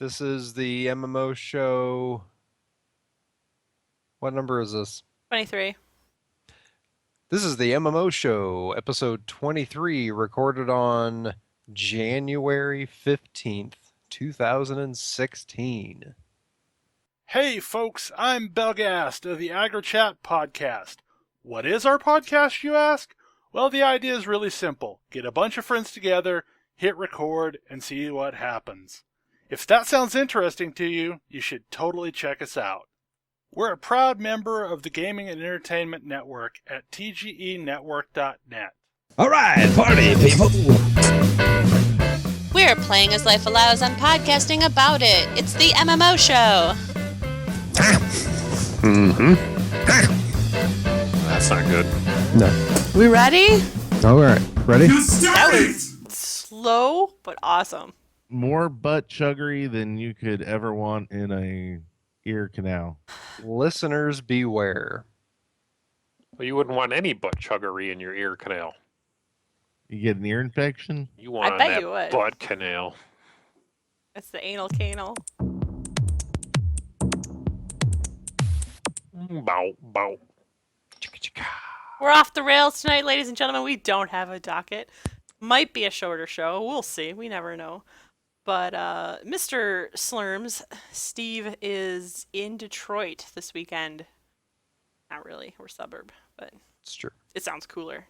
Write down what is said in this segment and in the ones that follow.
This is the MMO Show. What number is this? 23. This is the MMO Show, episode 23, recorded on January 15th, 2016. Hey folks, I'm Belgast of the AgroChat podcast. What is our podcast, you ask? Well, the idea is really simple. Get a bunch of friends together, hit record, and see what happens. If that sounds interesting to you, you should totally check us out. We're a proud member of the Gaming and Entertainment Network at tgenetwork.net. All right, party people. We're playing as life allows and podcasting about it. It's the MMO Show. That's not good. No. We ready? All right. Ready? That was slow, but awesome. More butt chuggery than you could ever want in a ear canal. Listeners beware. Well, you wouldn't want any butt chuggery in your ear canal. You get an ear infection? You want bet that you would. butt canal. It's the anal canal. Bow, bow. We're off the rails tonight, ladies and gentlemen. We don't have a docket. Might be a shorter show. We'll see. We never know. But Mr. Slurms, Steve, is in Detroit this weekend. Not really. We're suburb, but It's true. it sounds cooler.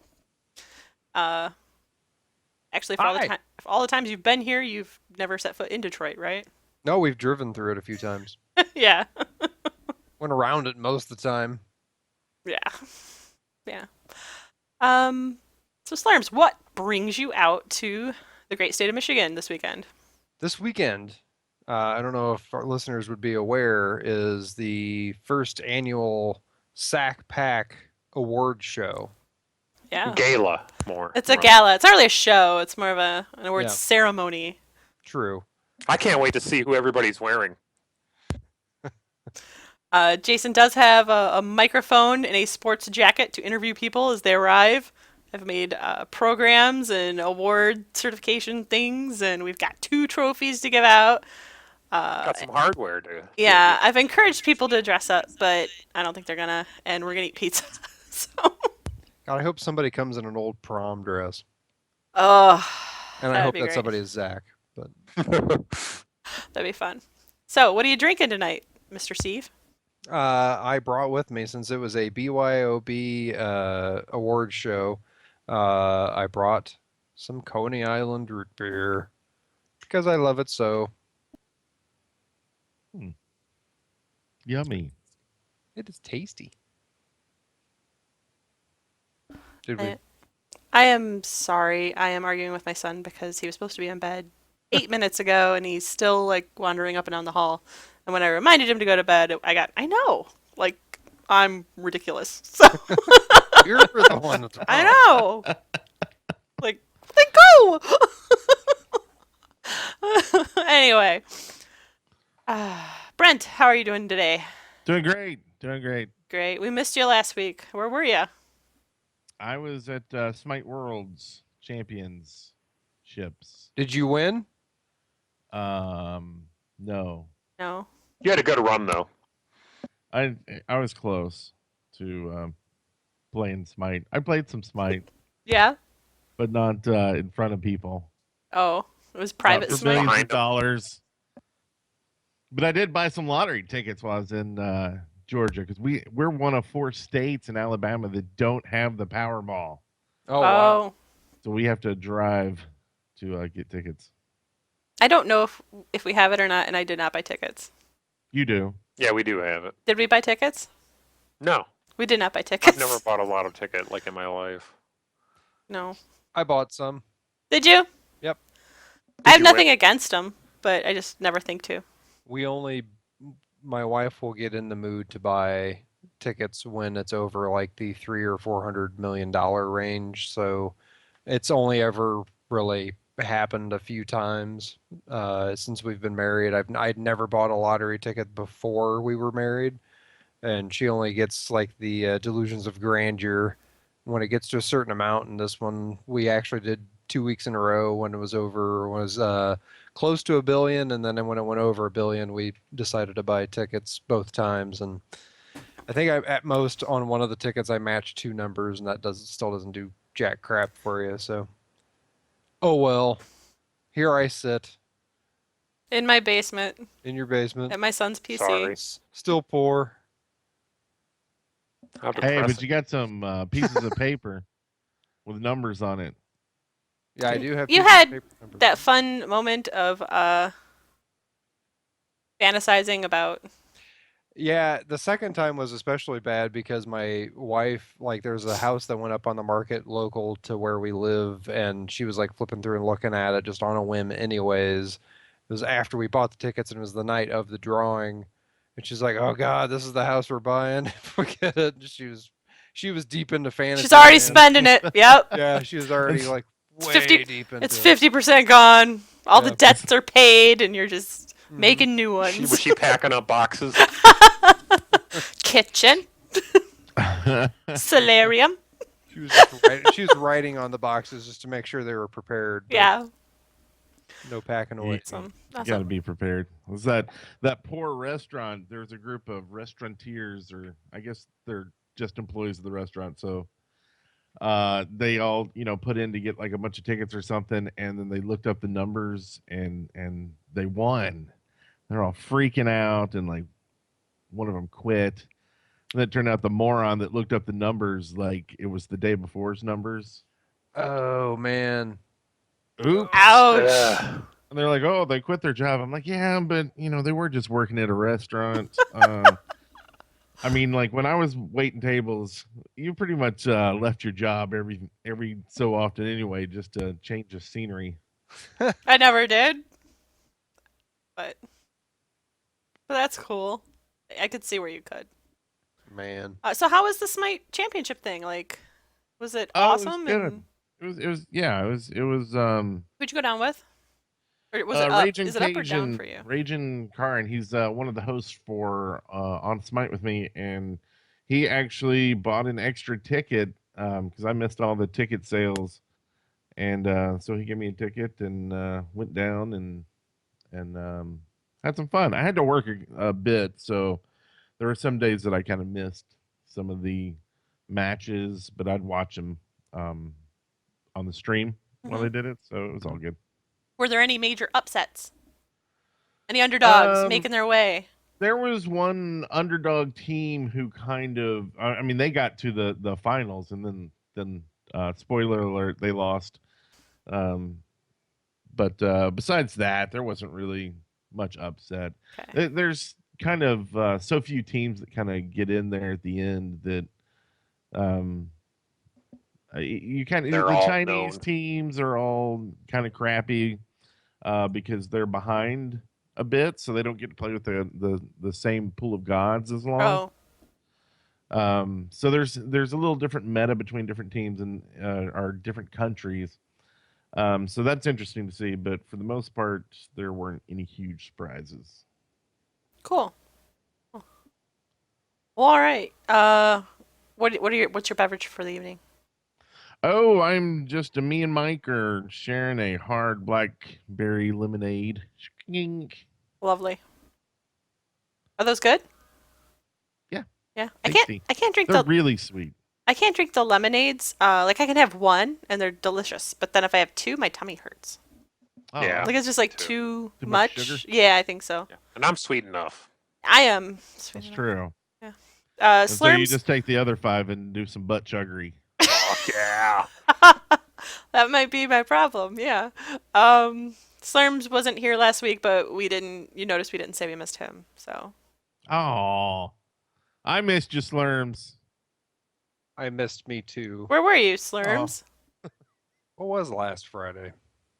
Actually, for all the times you've been here, you've never set foot in Detroit, right? No, we've driven through it a few times. Yeah. Went around it most of the time. Yeah. Yeah. So Slurms, what brings you out to the great state of Michigan this weekend? This weekend, I don't know if our listeners would be aware, is the first annual Sack Pack Award Show. Yeah. Gala, more. It's a gala. It's not really a show. It's more of an awards Yeah. ceremony. True. I can't wait to see who everybody's wearing. Jason does have a microphone and a sports jacket to interview people as they arrive. I've made programs and award certification things, and we've got 2 trophies to give out. Got some hardware to. Yeah, I've encouraged people to dress up, but I don't think they're gonna, and we're gonna eat pizza. So, God, I hope somebody comes in an old prom dress. oh, And I That'd hope be that great. somebody is Zach. But that'd be fun. So, what are you drinking tonight, Mr. Steve? I brought with me, since it was a BYOB award show, I brought some Coney Island root beer because I love it so. Yummy. It is tasty. Did we? I am sorry. I am arguing with my son because he was supposed to be in bed 8 minutes ago, and he's still like wandering up and down the hall. And when I reminded him to go to bed, I know, like I'm ridiculous. So You're the one that's I wrong. know, like then go. Anyway, Brent, how are you doing today? Doing great. Doing great. Great. We missed you last week. Where were you? I was at Smite World's Championships. Did you win? No. No. You had a good run, though. I was close to playing Smite. I played some Smite, Yeah. but not in front of people. Oh, it was private For Smite. millions Behind of 'em. dollars. But I did buy some lottery tickets while I was in Georgia, because we're one of 4 states in Alabama that don't have the Powerball, Oh, wow. so we have to drive to get tickets. I don't know if we have it or not, and I did not buy tickets. You do. Yeah, we do have it. Did we buy tickets? No, We did not buy tickets. I've never bought a lotto ticket like in my life. No. I bought some. Did you? Yep. I have you nothing win? against them, but I just never think to. My wife will get in the mood to buy tickets when it's over like the $300 or $400 million range. So it's only ever really happened a few times since we've been married. I'd never bought a lottery ticket before we were married, and she only gets like the delusions of grandeur when it gets to a certain amount. And this one we actually did 2 weeks in a row when it was over, was close to 1 billion, and then when it went over 1 billion, we decided to buy tickets both times. And I think at most on one of the tickets I matched 2 numbers, and that still doesn't do jack crap for you. So, oh well. Here I sit In my basement, in your basement, at my son's PC. Sorry. still poor. How Hey, but depressing. you got some pieces of paper with numbers on it. Yeah, I do have. You pieces of had paper numbers. that fun moment of fantasizing about. Yeah, the second time was especially bad because my wife, like, there's a house that went up on the market local to where we live, and she was like flipping through and looking at it just on a whim, anyways. It was after we bought the tickets and it was the night of the drawing, and she's like, "Oh God, this is the house we're buying." Forget it. She was deep into fantasy. She's already land. spending it. Yep. Yeah, she was already like It's way 50 deep into It's it. 50% gone. All the Yeah. debts are paid, and you're just Mhm. making new Was ones. she packing up boxes? Kitchen, solarium. She was writing on the boxes just to make sure they were prepared. But Yeah. no packing away. Awesome. You got to be prepared. Was that poor restaurant? There's a group of restaurateurs, or I guess they're just employees of the restaurant. So they all put in to get like a bunch of tickets or something, and then they looked up the numbers and they won. They're all freaking out, and like one of them quit. And it turned out the moron that looked up the numbers, like it was the day before's numbers. Oh man. Oops. Ouch. Ugh. And they're like, "Oh, they quit their job." I'm like, "Yeah, but they were just working at a restaurant." I mean, like when I was waiting tables, you pretty much left your job every so often anyway, just to change the scenery. I never did. But that's cool. I could see where you could. Man. So how was the Smite Championship thing? Like, was it Oh, it was awesome? good. And It was who'd you go down with? Or was it up? Raging Is it up or down Cajun, for you? Raging Karin. He's one of the hosts for on Smite with me, and he actually bought an extra ticket because I missed all the ticket sales, and so he gave me a ticket and went down and had some fun. I had to work a bit, so there were some days that I kind of missed some of the matches, but I'd watch them on the stream while they did it, so it was all good. Were there any major upsets? Any underdogs Um, making their way? There was one underdog team who kind of, I mean, they got to the finals, and then spoiler alert, they lost. But besides that, there wasn't really much upset. Okay. There's kind of so few teams that kind of get in there at the end that you kind of They're the all Chinese known. teams are all kind of crappy because they're behind a bit, so they don't get to play with the same pool of gods as long. Oh, So there's a little different meta between different teams and our different countries. So that's interesting to see, but for the most part, there weren't any huge surprises. cool. Well, all right. What's your beverage for the evening? Oh, me and Mike are sharing a hard blackberry lemonade. Skink. Lovely. Are those good? Yeah. Yeah. Tasty. I can't drink They're the really sweet. I can't drink the lemonades. Like I can have one and they're delicious, but then if I have two, my tummy hurts. Oh, Yeah. Like it's just like Too too much much. sugar? Yeah, I think so. Yeah. And I'm sweet enough. I am. that's true. Slurms. And so you just take the other 5 and do some butt chuggery. Fuck yeah. That might be my problem. Yeah. Slurms wasn't here last week, but we didn't. You noticed we didn't say we missed him. So. Oh, I missed you, Slurms. I missed me too. Where were you, Slurms? What was last Friday?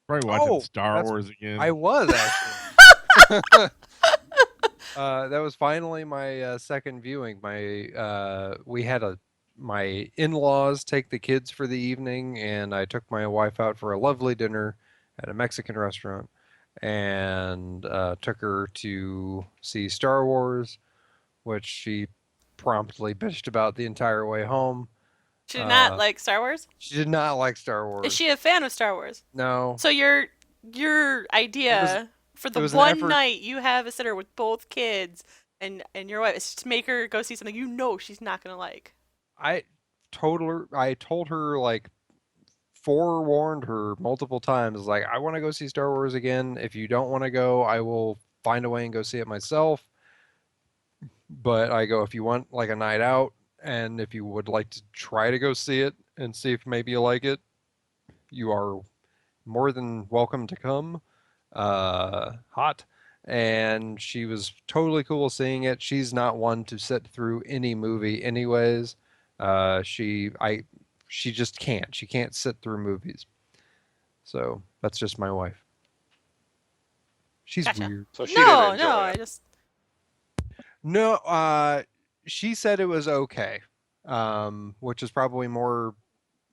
Probably watching Oh, Star that's- Wars again. I was actually. That was finally my second viewing. We had my in-laws take the kids for the evening, and I took my wife out for a lovely dinner at a Mexican restaurant, and took her to see Star Wars, which she promptly bitched about the entire way home. She did not like Star Wars. She did not like Star Wars. Is she a fan of Star Wars? No. So you're your idea for it the was an one effort. night you have a sitter with both kids and your wife is to make her go see something she's not gonna like. I told her like forewarned her multiple times like I want to go see Star Wars again. If you don't want to go, I will find a way and go see it myself. But I go if you want like a night out and if you would like to try to go see it and see if maybe you like it, you are more than welcome to come. Hot. And she was totally cool seeing it. She's not one to sit through any movie anyways. She just can't. She can't sit through movies. So that's just my wife. She's Gotcha. weird. So she didn't enjoy I it. just No, she said it was okay. Which is probably more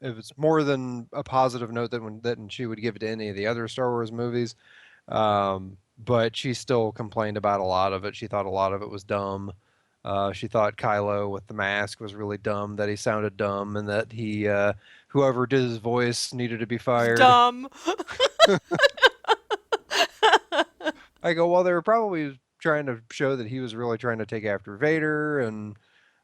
if it's more than a positive note than she would give to any of the other Star Wars movies. But she still complained about a lot of it. She thought a lot of it was dumb. She thought Kylo with the mask was really dumb, that he sounded dumb, and that whoever did his voice needed to be fired. dumb. I go, well, they were probably trying to show that he was really trying to take after Vader and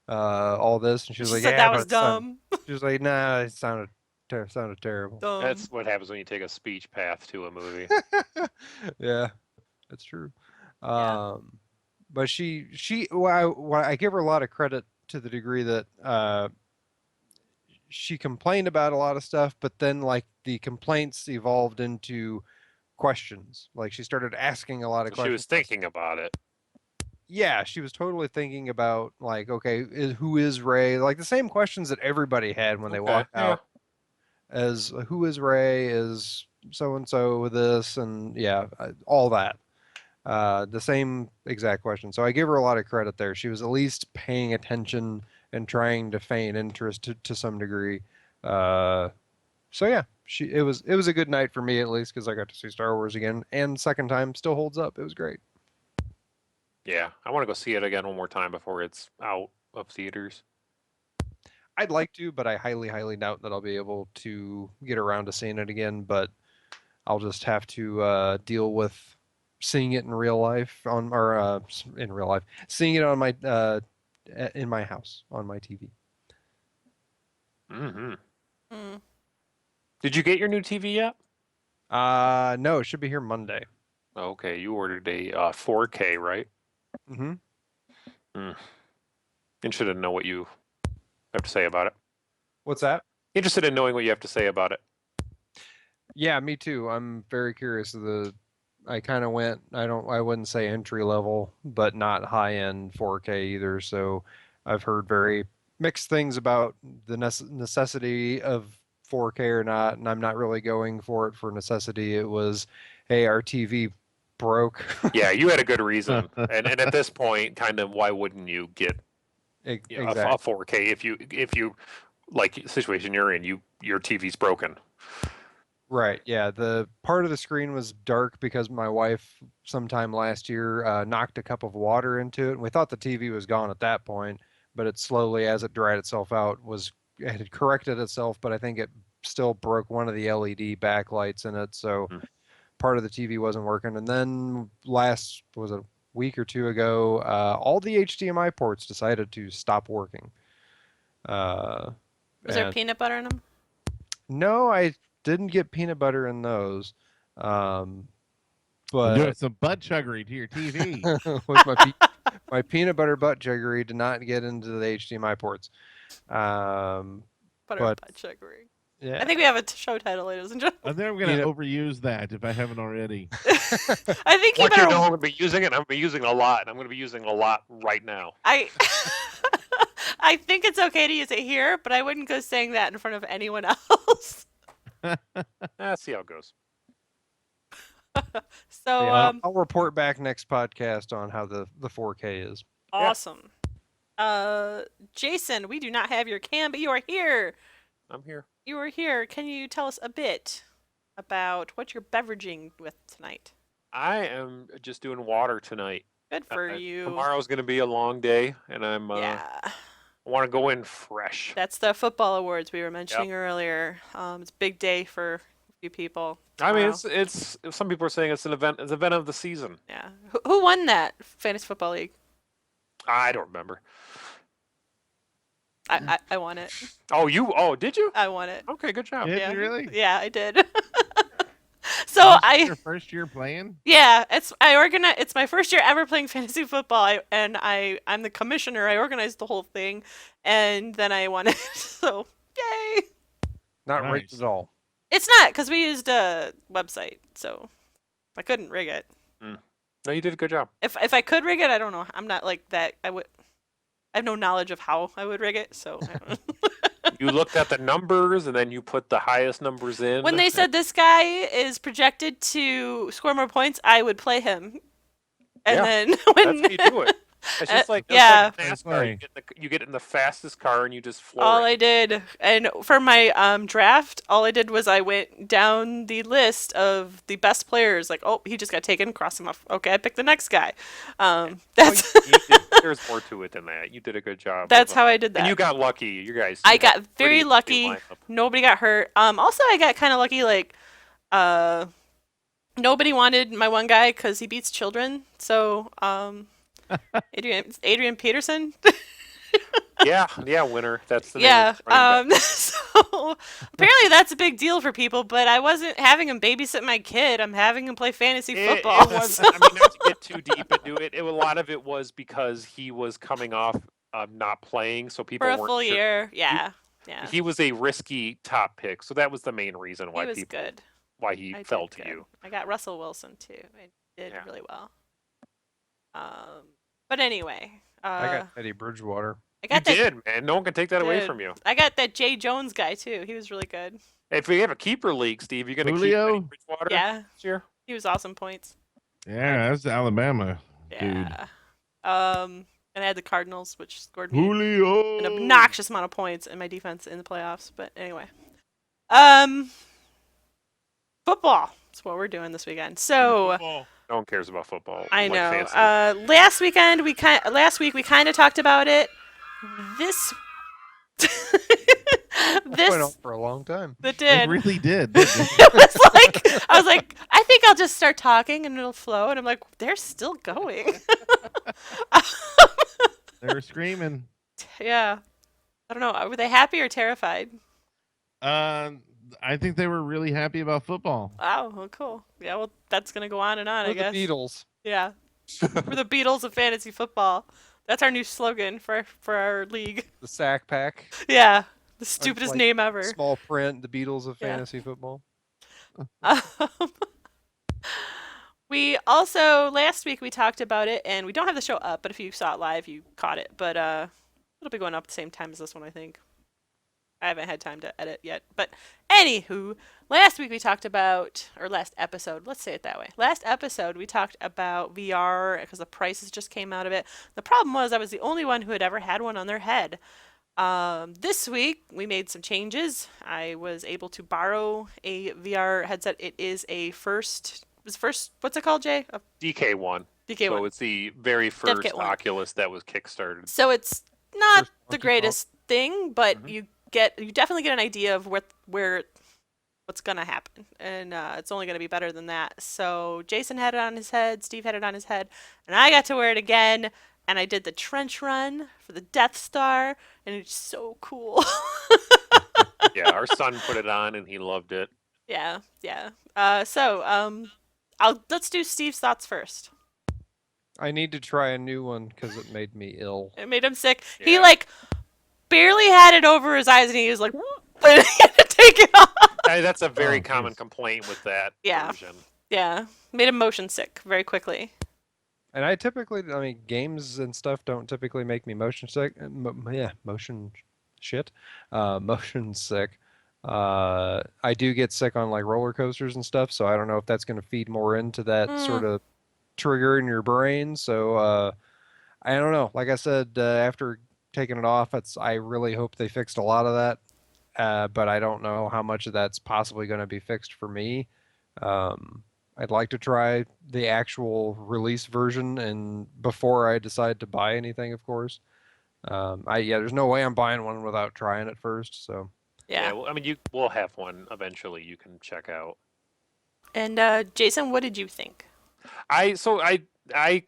all this. And she was She like, said yeah, that was dumb. She was like, nah, it sounded terrible. Dumb. That's what happens when you take a speech path to a movie. Yeah, that's true. Yeah. But I give her a lot of credit to the degree that she complained about a lot of stuff, but then like the complaints evolved into questions. Like she started asking a lot of So she questions. was thinking about it. Yeah, she was totally thinking about like, okay, who is Ray? Like the same questions that everybody had when they Okay, walked yeah. out. As who is Ray? Is so and so this and yeah, all that. The same exact question. So I give her a lot of credit there. She was at least paying attention and trying to feign interest to some degree. So yeah, it was a good night for me at least because I got to see Star Wars again, and second time still holds up. It was great. Yeah, I want to go see it again one more time before it's out of theaters. I'd like to, but I highly, highly doubt that I'll be able to get around to seeing it again. But I'll just have to deal with seeing it in real life in real life, seeing it on my in my house on my TV. Mm-hmm. Mm. Did you get your new TV yet? No, it should be here Monday. Okay, you ordered a 4K, right? Mm-hmm. Interested in know what you have to say about it. What's that? Interested in knowing what you have to say about it. Yeah, me too. I'm very curious. I kind of went. I wouldn't say entry level, but not high end 4K either. So I've heard very mixed things about the necessity of 4K or not, and I'm not really going for it for necessity. It was, hey, our TV broke. Yeah, you had a good reason, and at this point, kind of, why wouldn't you get a Exactly. 4K if you like the situation you're in, your TV's broken. Right. Yeah. The part of the screen was dark because my wife sometime last year knocked a cup of water into it. And we thought the TV was gone at that point, but it slowly, as it dried itself out, it had corrected itself. But I think it still broke one of the LED backlights in it, so part of the TV wasn't working. And then was a week or two ago, all the HDMI ports decided to stop working. Was there peanut butter in them? No, I didn't get peanut butter in those. Doing But some butt chuggery to your TV. with my peanut butter butt juggery did not get into the HDMI ports. Butter but- butt chuggery. Yeah. I think we have a show title, ladies and I gentlemen. think I'm going to overuse that if I haven't already. I think you Want you to know better. I'm going to be using it, and I'm going to be using it a lot, and I'm going to be using it a lot right now. I think it's okay to use it here, but I wouldn't go saying that in front of anyone else. See how it goes. So, Yeah, I'll report back next podcast on how the 4K is. awesome. Jason, we do not have your cam, but you are here. I'm here. You are here. Can you tell us a bit about what you're beveraging with tonight? I am just doing water tonight. Good for you. Tomorrow's going to be a long day, and I want to go in fresh. That's the football awards we were mentioning earlier. It's a big day for few people. I mean, tomorrow. it's some people are saying it's an event. It's event of the season. Yeah. Who won that fantasy football league? I don't remember. I won it. Oh, did you? I won it. Okay, good job. Did Yeah. you really? Yeah, I did. So Your first year playing? Yeah, it's my first year ever playing fantasy football, I'm the commissioner. I organized the whole thing, and then I won it. So yay! Not Nice. rigged at all. It's not because we used a website, so I couldn't rig it. No, you did a good job. If I could rig it, I don't know. I'm not like that. I have no knowledge of how I would rig it, so. I don't know. You looked at the numbers and then you put the highest numbers in. When they said this guy is projected to score more points, I would play him. And Yeah, then that's when how you do it. It's just like yeah. NASCAR. You get in the fastest car and you just floor all it. I did, and for my draft, all I did was I went down the list of the best players. Like, oh, he just got taken, cross him off. Okay, I picked the next guy. That's There's more to it than that. You did a good job. that's how I did that. And you got lucky. You guys. I you got had very pretty lucky. lineup. Nobody got hurt. Also, I got kind of lucky. Like, nobody wanted my one guy because he beats children. So, Adrian Peterson. Yeah, winner. That's the name Yeah. of the running back. So apparently that's a big deal for people. But I wasn't having him babysit my kid. I'm having him play fantasy football. It was. I mean, not to get too deep into it. A lot of it was because he was coming off not playing, so people for a weren't full sure. year. Yeah. He was a risky top pick, so that was the main reason He why was people good. why he I fell did to good. you. I got Russell Wilson too. I did Yeah. really well. But anyway, I got Teddy Bridgewater. I You got that. did, man. No one can take that away Dude. from you. I got that Jay Jones guy too. He was really good. If we have a keeper league, Steve, you're gonna Julio? keep Teddy Bridgewater Yeah, this year? he was awesome points. Yeah, that's Alabama. Yeah. And I had the Cardinals, which scored me Julio. an obnoxious amount of points in my defense in the playoffs. But anyway, football. That's what we're doing this weekend. So. No one cares about football. I like know. fantasy. Last week we kind of talked about it. This Went on for a long time. it It did. really did. Didn't it? It was like I was like, I think I'll just start talking and it'll flow. And I'm like, they're still going. They were screaming. Yeah. I don't know. Were they happy or terrified? I think they were really happy about football. Oh, well, cool. Yeah, well, that's gonna go on and on, I Or guess. the Beatles. Yeah. We're the Beatles of fantasy football. That's our new slogan for our league. The Sack Pack. Yeah. The stupidest like name ever. Small print. The Beatles of Yeah. fantasy football. We also last week we talked about it, and we don't have the show up, but if you saw it live, you caught it. But it'll be going up at the same time as this one, I think. I haven't had time to edit yet, but anywho, last week we talked about, or last episode, let's say it that way. Last episode we talked about VR because the prices just came out of it. The problem was I was the only one who had ever had one on their head. This week we made some changes. I was able to borrow a VR headset. It is what's it called, Jay? A DK1. DK1. So it's the very first DK1. Oculus that was kickstarted. So it's not First the monkey greatest thing, but Mhm. you definitely get an idea of what's gonna happen, and it's only gonna be better than that. So Jason had it on his head, Steve had it on his head, and I got to wear it again. And I did the trench run for the Death Star, and it's so cool. Yeah, our son put it on and he loved it. Yeah. Let's do Steve's thoughts first. I need to try a new one because it made me ill. It made him sick. He Yeah. like barely had it over his eyes, and he was like, and he had to take it off. That's a very Oh, common jeez. complaint with that Yeah. version. Yeah, made him motion sick very quickly. And I mean, games and stuff don't typically make me motion sick. Motion shit. Motion sick. I do get sick on like roller coasters and stuff, so I don't know if that's going to feed more into that sort of trigger in your brain. So I don't know. Like I said, after taking it off, I really hope they fixed a lot of that, but I don't know how much of that's possibly going to be fixed for me. I'd like to try the actual release version, and before I decide to buy anything, of course. There's no way I'm buying one without trying it first. So Yeah. well, I mean, we'll have one eventually. You can check out. And Jason, what did you think? I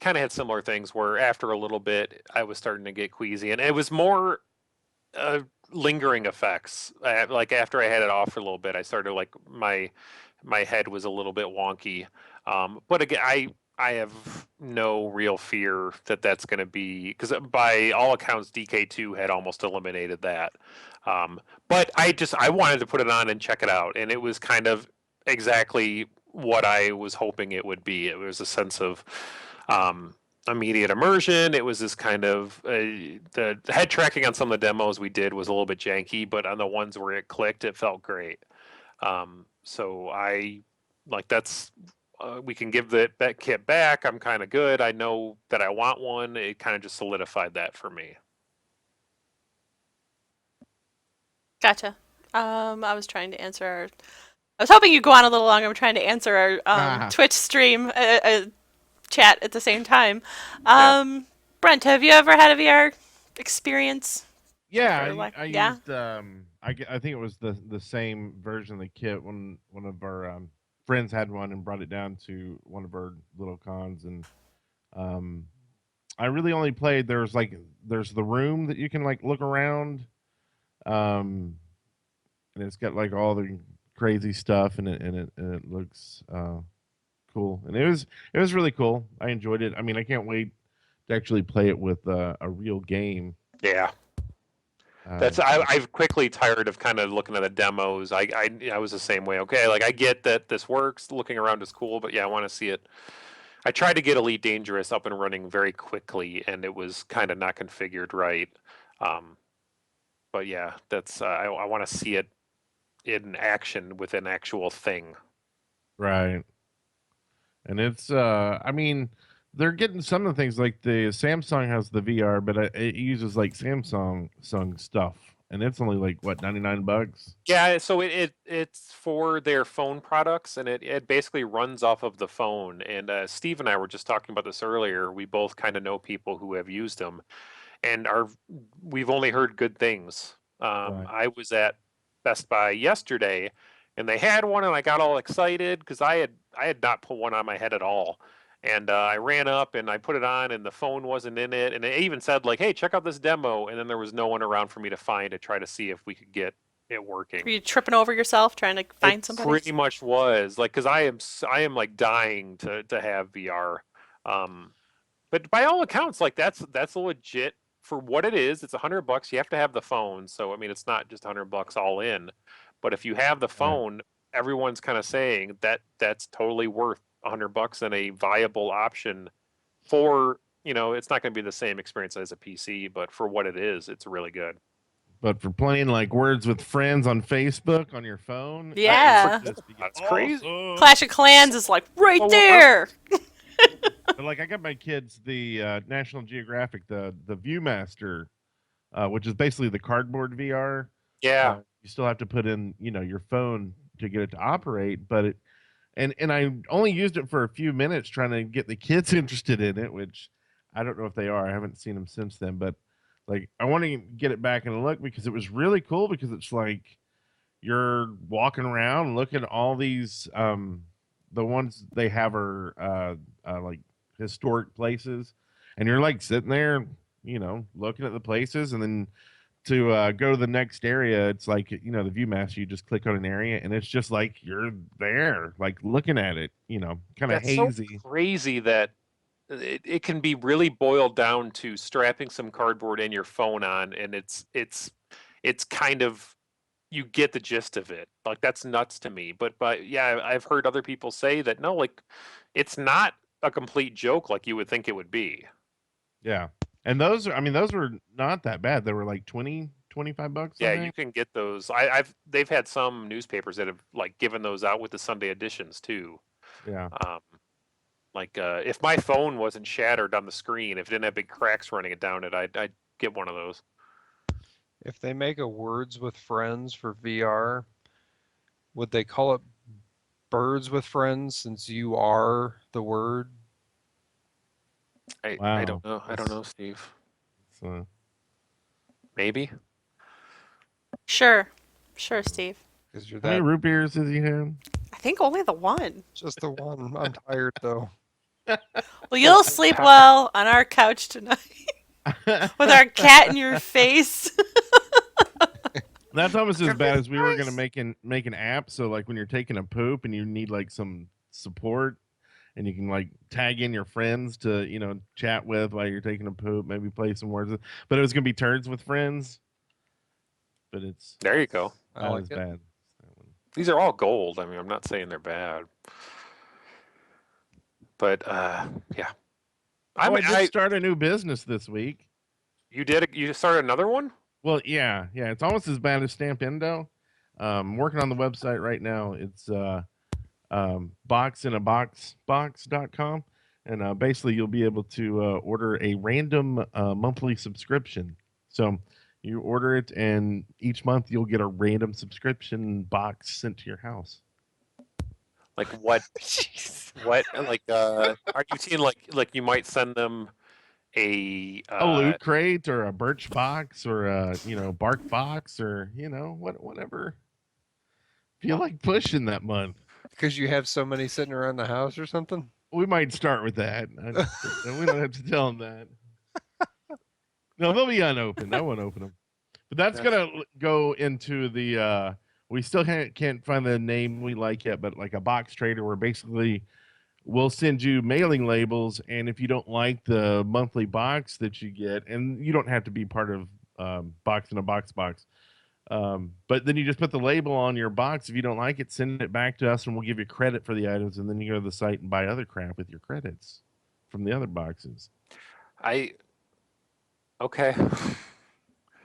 kind of had similar things where after a little bit I was starting to get queasy, and it was more uh, lingering effects. Like after I had it off for a little bit, I started like my head was a little bit wonky. But again, I have no real fear that that's going to be, because by all accounts DK2 had almost eliminated that. But I wanted to put it on and check it out, and it was kind of exactly what I was hoping it would be. It was a sense of immediate immersion. It was this kind of the head tracking on some of the demos we did was a little bit janky, but on the ones where it clicked, it felt great. So I like that's we can give that kit back. I'm kind of good. I know that I want one. It kind of just solidified that for me. Gotcha. I was trying to answer our. I was hoping you'd go on a little longer. I'm trying to answer our Twitch stream chat at the same time. Brent, have you ever had a VR experience? Yeah, I Yeah. used I think it was the same version of the kit when one of our friends had one and brought it down to one of our little cons, and um I really only played there's the room that you can like look around, um and it's got like all the crazy stuff in it, and it looks cool, and it was really cool. I enjoyed it. I mean, I can't wait to actually play it with a real game. Yeah. That's I've quickly tired of kind of looking at the demos. I was the same way. Okay, like I get that this works. Looking around is cool, but yeah, I want to see it. I tried to get Elite Dangerous up and running very quickly, and it was kind of not configured right. Um, but yeah, that's I want to see it in action with an actual thing. Right. And it's I mean, they're getting some of the things like the Samsung has the VR, but it uses like Samsung stuff, and it's only like what, $99. Yeah, so it's for their phone products, and it basically runs off of the phone. And Steve and I were just talking about this earlier. We both kind of know people who have used them, and we've only heard good things. Right. I was at Best Buy yesterday, and they had one, and I got all excited because I had not put one on my head at all. And I ran up and I put it on, and the phone wasn't in it. And it even said like, "Hey, check out this demo." And then there was no one around for me to find to try to see if we could get it working. Were you tripping over yourself trying to find somebody? Pretty much was like, because I am like dying to have VR. But by all accounts, like that's legit for what it is. It's $100. You have to have the phone, so I mean, it's not just $100 all in. But if you have the phone, everyone's kind of saying that that's totally worth $100 and a viable option for, it's not going to be the same experience as a PC, but for what it is, it's really good. But for playing like Words with Friends on Facebook on your phone, Yeah. That's crazy. Clash of Clans is like right there. But like I got my kids the National Geographic, the Viewmaster, which is basically the cardboard VR. Yeah. You still have to put in, your phone to get it to operate, but and I only used it for a few minutes trying to get the kids interested in it, which I don't know if they are. I haven't seen them since then, but like I want to get it back and look because it was really cool, because it's like you're walking around and looking at all these the ones they have are like historic places, and you're like sitting there, looking at the places, and then to go to the next area, it's like, the Viewmaster, you just click on an area and it's just like you're there, like looking at it, kind of hazy. So crazy that it can be really boiled down to strapping some cardboard and your phone on, and it's kind of, you get the gist of it. Like that's nuts to me. But yeah, I've heard other people say that no, like it's not a complete joke like you would think it would be. Yeah. And those were not that bad. They were like $25. Yeah, you can get those. They've had some newspapers that have like given those out with the Sunday editions too. Yeah. Like if my phone wasn't shattered on the screen, if it didn't have big cracks running it down it, I'd get one of those. If they make a Words with Friends for VR, would they call it Birds with Friends since you are the word? I don't know. I don't know, Steve. So Maybe. Sure. Sure, Steve. Because you're How many that. root beers has he had? I think only the one. Just the one. I'm tired though. Well, you'll sleep well on our couch tonight with our cat in your face. That's almost as bad as we were gonna make an app. So like when you're taking a poop and you need like some support, and you can like tag in your friends to chat with while you're taking a poop, maybe play some words. But it was gonna be turds with friends. But it's There you go. I not like as it. bad. These are all gold. I mean, I'm not saying they're bad, but yeah. I did start a new business this week. You did? You just started another one? Well, yeah. It's almost as bad as Stamp Indo. I'm working on the website right now. It's boxinaboxbox.com, and basically you'll be able to order a random monthly subscription. So you order it, and each month you'll get a random subscription box sent to your house. Like what? What? Like are you seeing like you might send them a Loot crate or a birch box or a bark box or whatever feel like pushing that month. Because you have so many sitting around the house or something. We might start with that. We don't have to tell them that. No, they'll be unopened. I won't open them. But that's gonna go into the. We still can't find the name we like yet, but like a box trader, where basically we'll send you mailing labels, and if you don't like the monthly box that you get, and you don't have to be part of Box in a Box, but then you just put the label on your box. If you don't like it, send it back to us, and we'll give you credit for the items, and then you go to the site and buy other crap with your credits from the other boxes. Okay.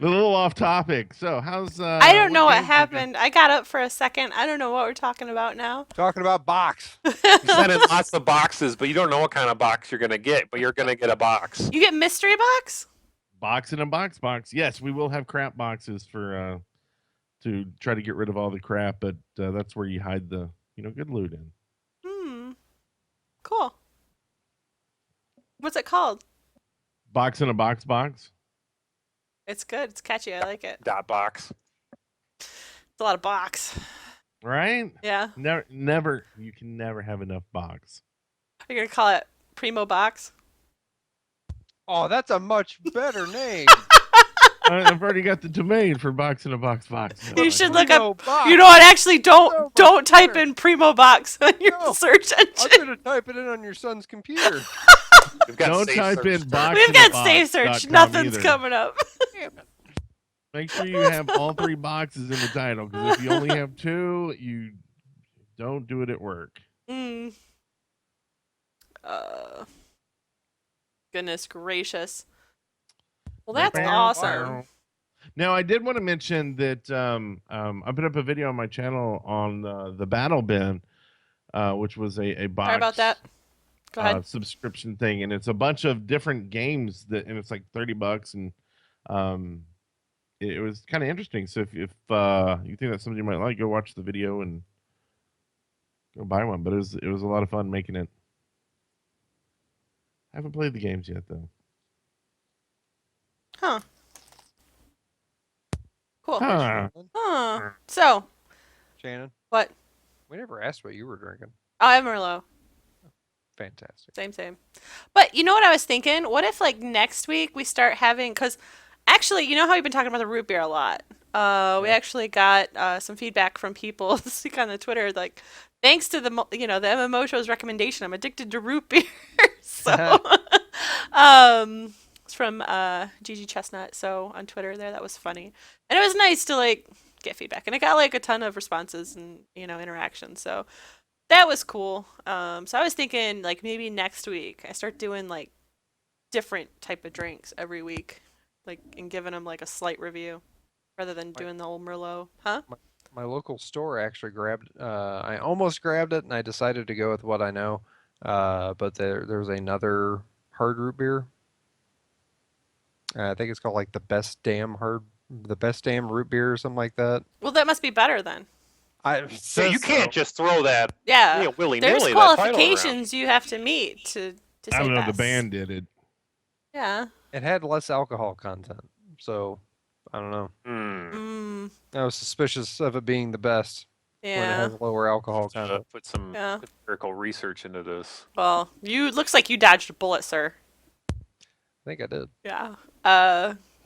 A little off topic. So how's I don't know what happened. I got up for a second. I don't know what we're talking about now. Talking about box. You sent in lots of boxes, but you don't know what kind of box you're gonna get. But you're gonna get a box. You get mystery box? Box in a box. Yes, we will have crap boxes for to try to get rid of all the crap, but that's where you hide the good loot in. Cool. What's it called? Box in a box. It's good. It's catchy. I like it. Dot box. It's a lot of box. Right? Yeah. Never. You can never have enough box. You're gonna call it Primo Box? Oh, that's a much better name. I've already got the domain for Box in a Box. You should look up. Box. You know what? Actually, don't type in Primo Box on your search I'm engine. gonna type it in on your son's computer. Don't type in Box. We've got safe search. Nothing's coming up. Make sure you have all three boxes in the title, because if you only have two, you don't do it at work. Goodness gracious. Well, that's awesome. Now, I did want to mention that I put up a video on my channel on the Battle Bin, which was a box. Sorry about that. Go ahead. Subscription thing, and it's a bunch of different games and it's like $30, and it was kind of interesting. So if you think that's something you might like, go watch the video and go buy one. But it was a lot of fun making it. I haven't played the games yet, though. Huh. Cool. Huh. So. Shannon. What? We never asked what you were drinking. I have Merlot. Fantastic. Same. But you know what I was thinking? What if like next week we start having, because actually, you know how we've been talking about the root beer a lot. We actually got some feedback from people this week on the Twitter, like, thanks to the the MMO Show's recommendation, I'm addicted to root beer. So it's from Gigi Chestnut. So on Twitter there, that was funny, and it was nice to like get feedback, and I got like a ton of responses and interactions. So that was cool. So I was thinking like maybe next week I start doing like different type of drinks every week, like, and giving them like a slight review rather than doing the old Merlot. Huh? My local store actually grabbed. I almost grabbed it, and I decided to go with what I know. But there's another hard root beer. I think it's called like the best damn root beer or something like that. Well, that must be better then. So you can't just throw that. Yeah. Willy-nilly. There's qualifications you have to meet to say I don't know. best. The band did it. Yeah. It had less alcohol content, so I don't know. I was suspicious of it being the best when it Yeah. has lower alcohol content. Put some Yeah. empirical research into this. Well, looks like you dodged a bullet, sir. I think I did. Yeah.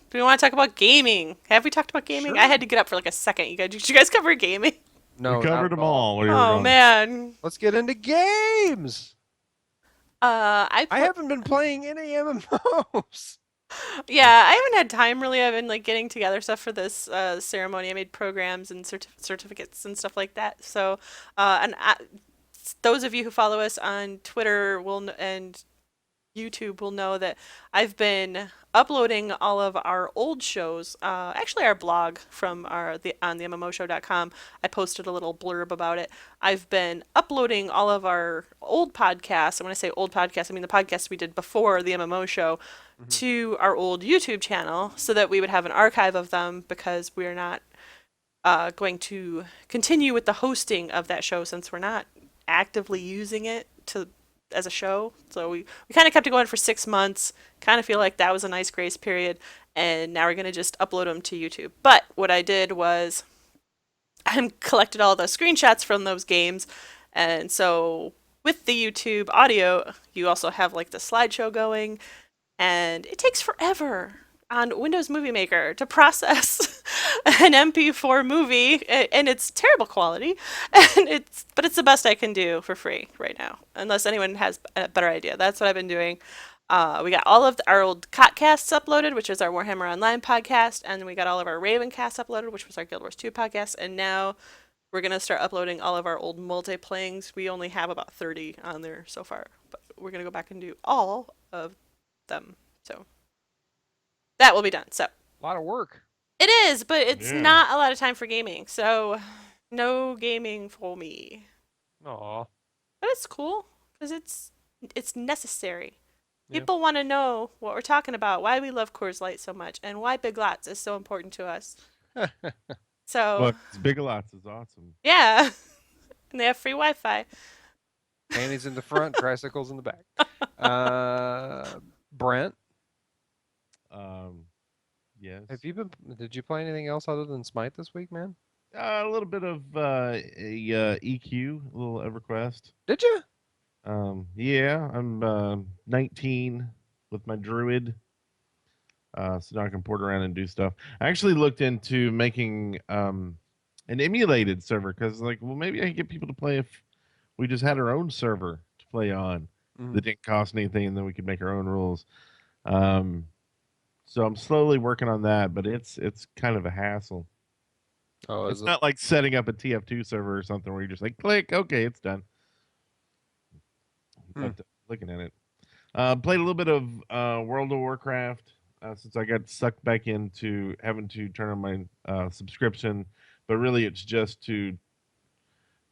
Do we want to talk about gaming? Have we talked about gaming? I had to get up for like a second. Did you guys cover gaming? No, we not covered at them all. all. We were Oh gone. man. Let's get into games. I haven't been playing any MMOs. Yeah, I haven't had time really. I've been like getting together stuff for this ceremony. I made programs and certificates and stuff like that. So, those of you who follow us on Twitter and YouTube will know that I've been uploading all of our old shows. Actually, our blog from on the MMOshow.com. I posted a little blurb about it. I've been uploading all of our old podcasts. And when I say old podcasts, I mean the podcasts we did before the MMO show to our old YouTube channel, so that we would have an archive of them, because we're not going to continue with the hosting of that show since we're not actively using it as a show. So we kind of kept it going for 6 months. Kind of feel like that was a nice grace period, and now we're going to just upload them to YouTube. But what I did was I collected all the screenshots from those games, and so with the YouTube audio, you also have like the slideshow going, and it takes forever on Windows Movie Maker to process an MP4 movie, and it's terrible quality, but it's the best I can do for free right now, unless anyone has a better idea. That's what I've been doing. We got all of our old Cotcasts uploaded, which is our Warhammer Online podcast, and we got all of our Ravencasts uploaded, which was our Guild Wars 2 podcast, and now we're going to start uploading all of our old multiplayings. We only have about 30 on there so far, but we're going to go back and do all of them. So that will be done. So A lot of work. it is, but it's not a lot of time for gaming. So no gaming for me. Aw. But it's cool because it's necessary. Yeah. People want to know what we're talking about, why we love Coors Light so much, and why Big Lots is so important to us. So Well, Big Lots is awesome. yeah, and they have free Wi-Fi. Panties in the front, tricycles in the back. Brent, Yes. did you play anything else other than Smite this week, man? A little bit of EQ, a little EverQuest. Did you? Yeah, I'm 19 with my druid, so now I can port around and do stuff. I actually looked into making an emulated server, because well, maybe I could get people to play if we just had our own server to play on that didn't cost anything, and then we could make our own rules. So I'm slowly working on that, but it's kind of a hassle. Oh, It's not like setting up a TF2 server or something where you just like click, okay, it's done. But looking at it, played a little bit of World of Warcraft since I got sucked back into having to turn on my subscription, but really it's just to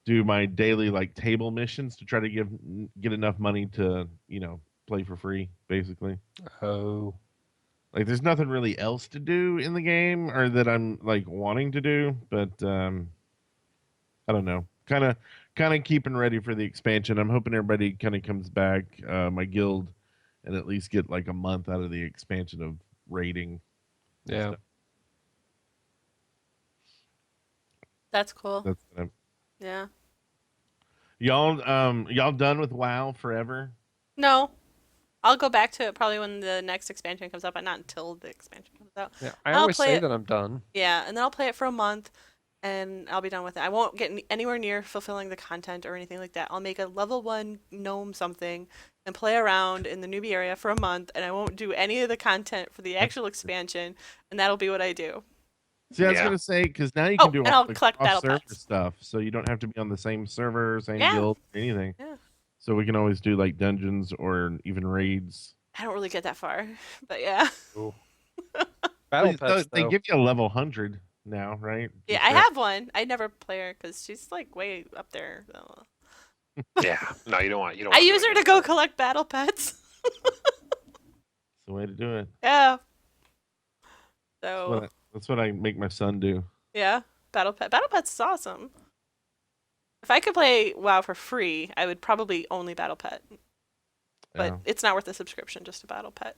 do my daily like table missions to try to get enough money to play for free, basically. Oh. Like there's nothing really else to do in the game, or that I'm like wanting to do, but I don't know. Kind of keeping ready for the expansion. I'm hoping everybody kind of comes back, my guild, and at least get like a month out of the expansion of raiding. Yeah. That's cool. That's Yeah. y'all done with WoW forever? No, I'll go back to it probably when the next expansion comes out, but not until the expansion comes out. Yeah. I I'll always play say it. that I'm done. Yeah, and then I'll play it for a month, and I'll be done with it. I won't get anywhere near fulfilling the content or anything like that. I'll make a level 1 gnome something and play around in the newbie area for a month, and I won't do any of the content for the actual expansion, and that'll be what I do. See, I was Yeah. gonna say, because now you can do and all I'll the collect battle cross-server pets. stuff, so you don't have to be on the same server, same Yeah. guild, anything. Yeah. So we can always do like dungeons or even raids. I don't really get that far, but yeah. Battle They- pets, they though. give you a level 100 now, right? Yeah, Just I that- have one. I never play her because she's like way up there. So. Yeah. No, you don't want. I use her to go collect battle pets. That's the way to do it. Yeah. That's So that's what I make my son do. yeah, battle pet. Battle pets is awesome. If I could play WoW for free, I would probably only battle pet. But Yeah. it's not worth the subscription just to battle pet.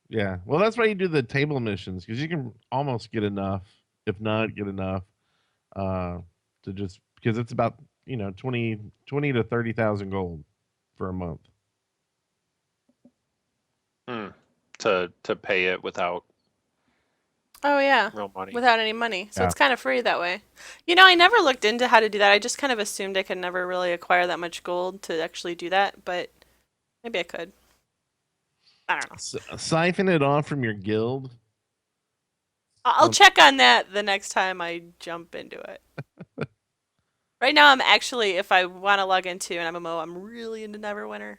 Yeah. Well, that's why you do the table missions, because you can almost get enough if not, get enough to just because it's about 20 to 30,000 gold for a month. To pay it without Oh yeah, real money. without any money. So Yeah. it's kind of free that way. I never looked into how to do that. I just kind of assumed I could never really acquire that much gold to actually do that, but maybe I could. I don't know. Siphon it off from your guild. I'll check on that the next time I jump into it. Right now, I'm actually, if I want to log into an MMO, I'm really into Neverwinter.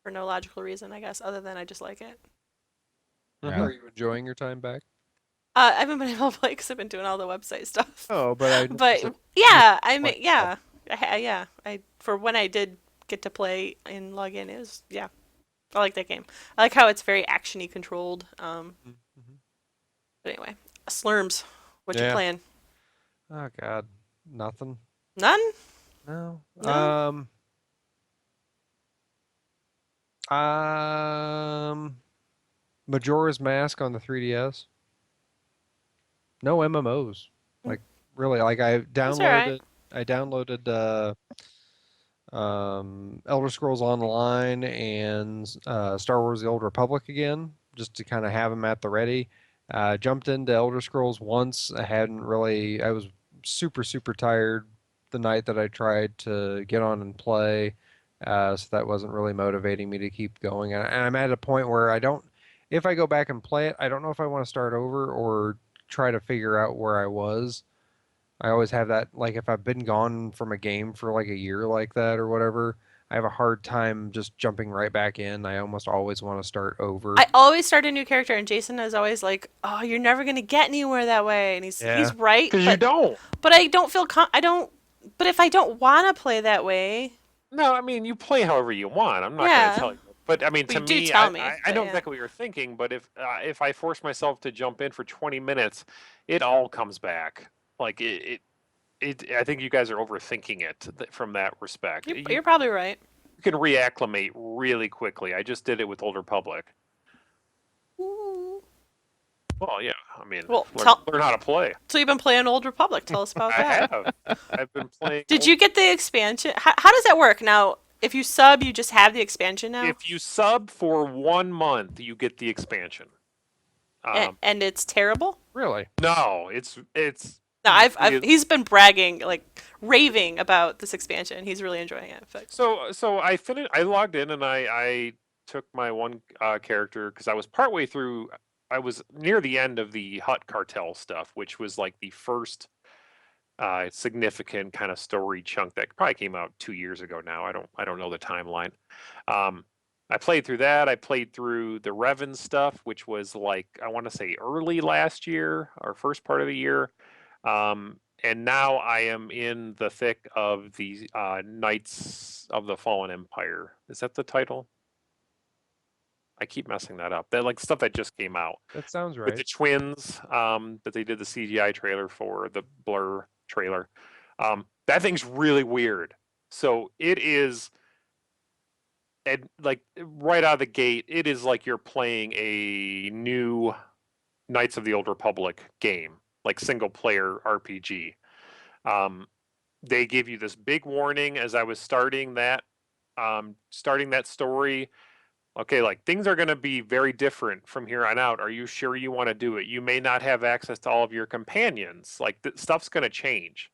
For no logical reason, I guess, other than I just like it. Yeah. Are you enjoying your time back? I haven't been able to play because I've been doing all the website stuff. Oh, but yeah, I mean, yeah, for when I did get to play and log in, I like that game. I like how it's very actiony controlled. But anyway, Slurms, what you playing? Oh God, nothing. None? No. No? Majora's Mask on the 3DS. No MMOs. Like really, like I downloaded. I downloaded Elder Scrolls Online and Star Wars: The Old Republic again, just to kind of have them at the ready. Jumped into Elder Scrolls once. I was super tired the night that I tried to get on and play. So that wasn't really motivating me to keep going. And I'm at a point where if I go back and play it, I don't know if I want to start over or try to figure out where I was. I always have that, like if I've been gone from a game for like a year like that or whatever, I have a hard time just jumping right back in. I almost always want to start over. I always start a new character, and Jason is always like, "Oh, you're never gonna get anywhere that way," and he's right. Because you don't. But I don't feel But if I don't want to play that way, No, I mean you play however you want. I'm not going to tell you. But I mean, Well, to you do me, tell me, I but know yeah. exactly what you're thinking. But if I force myself to jump in for 20 minutes, it all comes back. Like I think you guys are overthinking it from that respect. you're probably right. You can reacclimate really quickly. I just did it with Old Republic. Ooh. Well, yeah. I mean, Well, learn how to play. So you've been playing Old Republic. Tell us about I that. have. I've been playing. Did you get the expansion? How does that work now? If you sub, you just have the expansion now. If you sub for 1 month, you get the expansion. And it's terrible. Really? No, it's. No, he's been bragging, like raving about this expansion. He's really enjoying it. So I finished. I logged in and I took my one character because I was partway through. I was near the end of the Hut Cartel stuff, which was like the first significant kind of story chunk that probably came out 2 years ago now. I don't know the timeline. I played through that. I played through the Revan stuff, which was like I want to say early last year or first part of the year. And now I am in the thick of the Knights of the Fallen Empire. Is that the title? I keep messing that up. That like stuff that just came out. That sounds right. With the twins that they did the CGI trailer for, the Blur trailer. That thing's really weird. So it is, and like right out of the gate, it is like you're playing a new Knights of the Old Republic game, like single player RPG. They gave you this big warning as I was starting that story. Okay, like things are going to be very different from here on out. Are you sure you want to do it? You may not have access to all of your companions. Like stuff's going to change.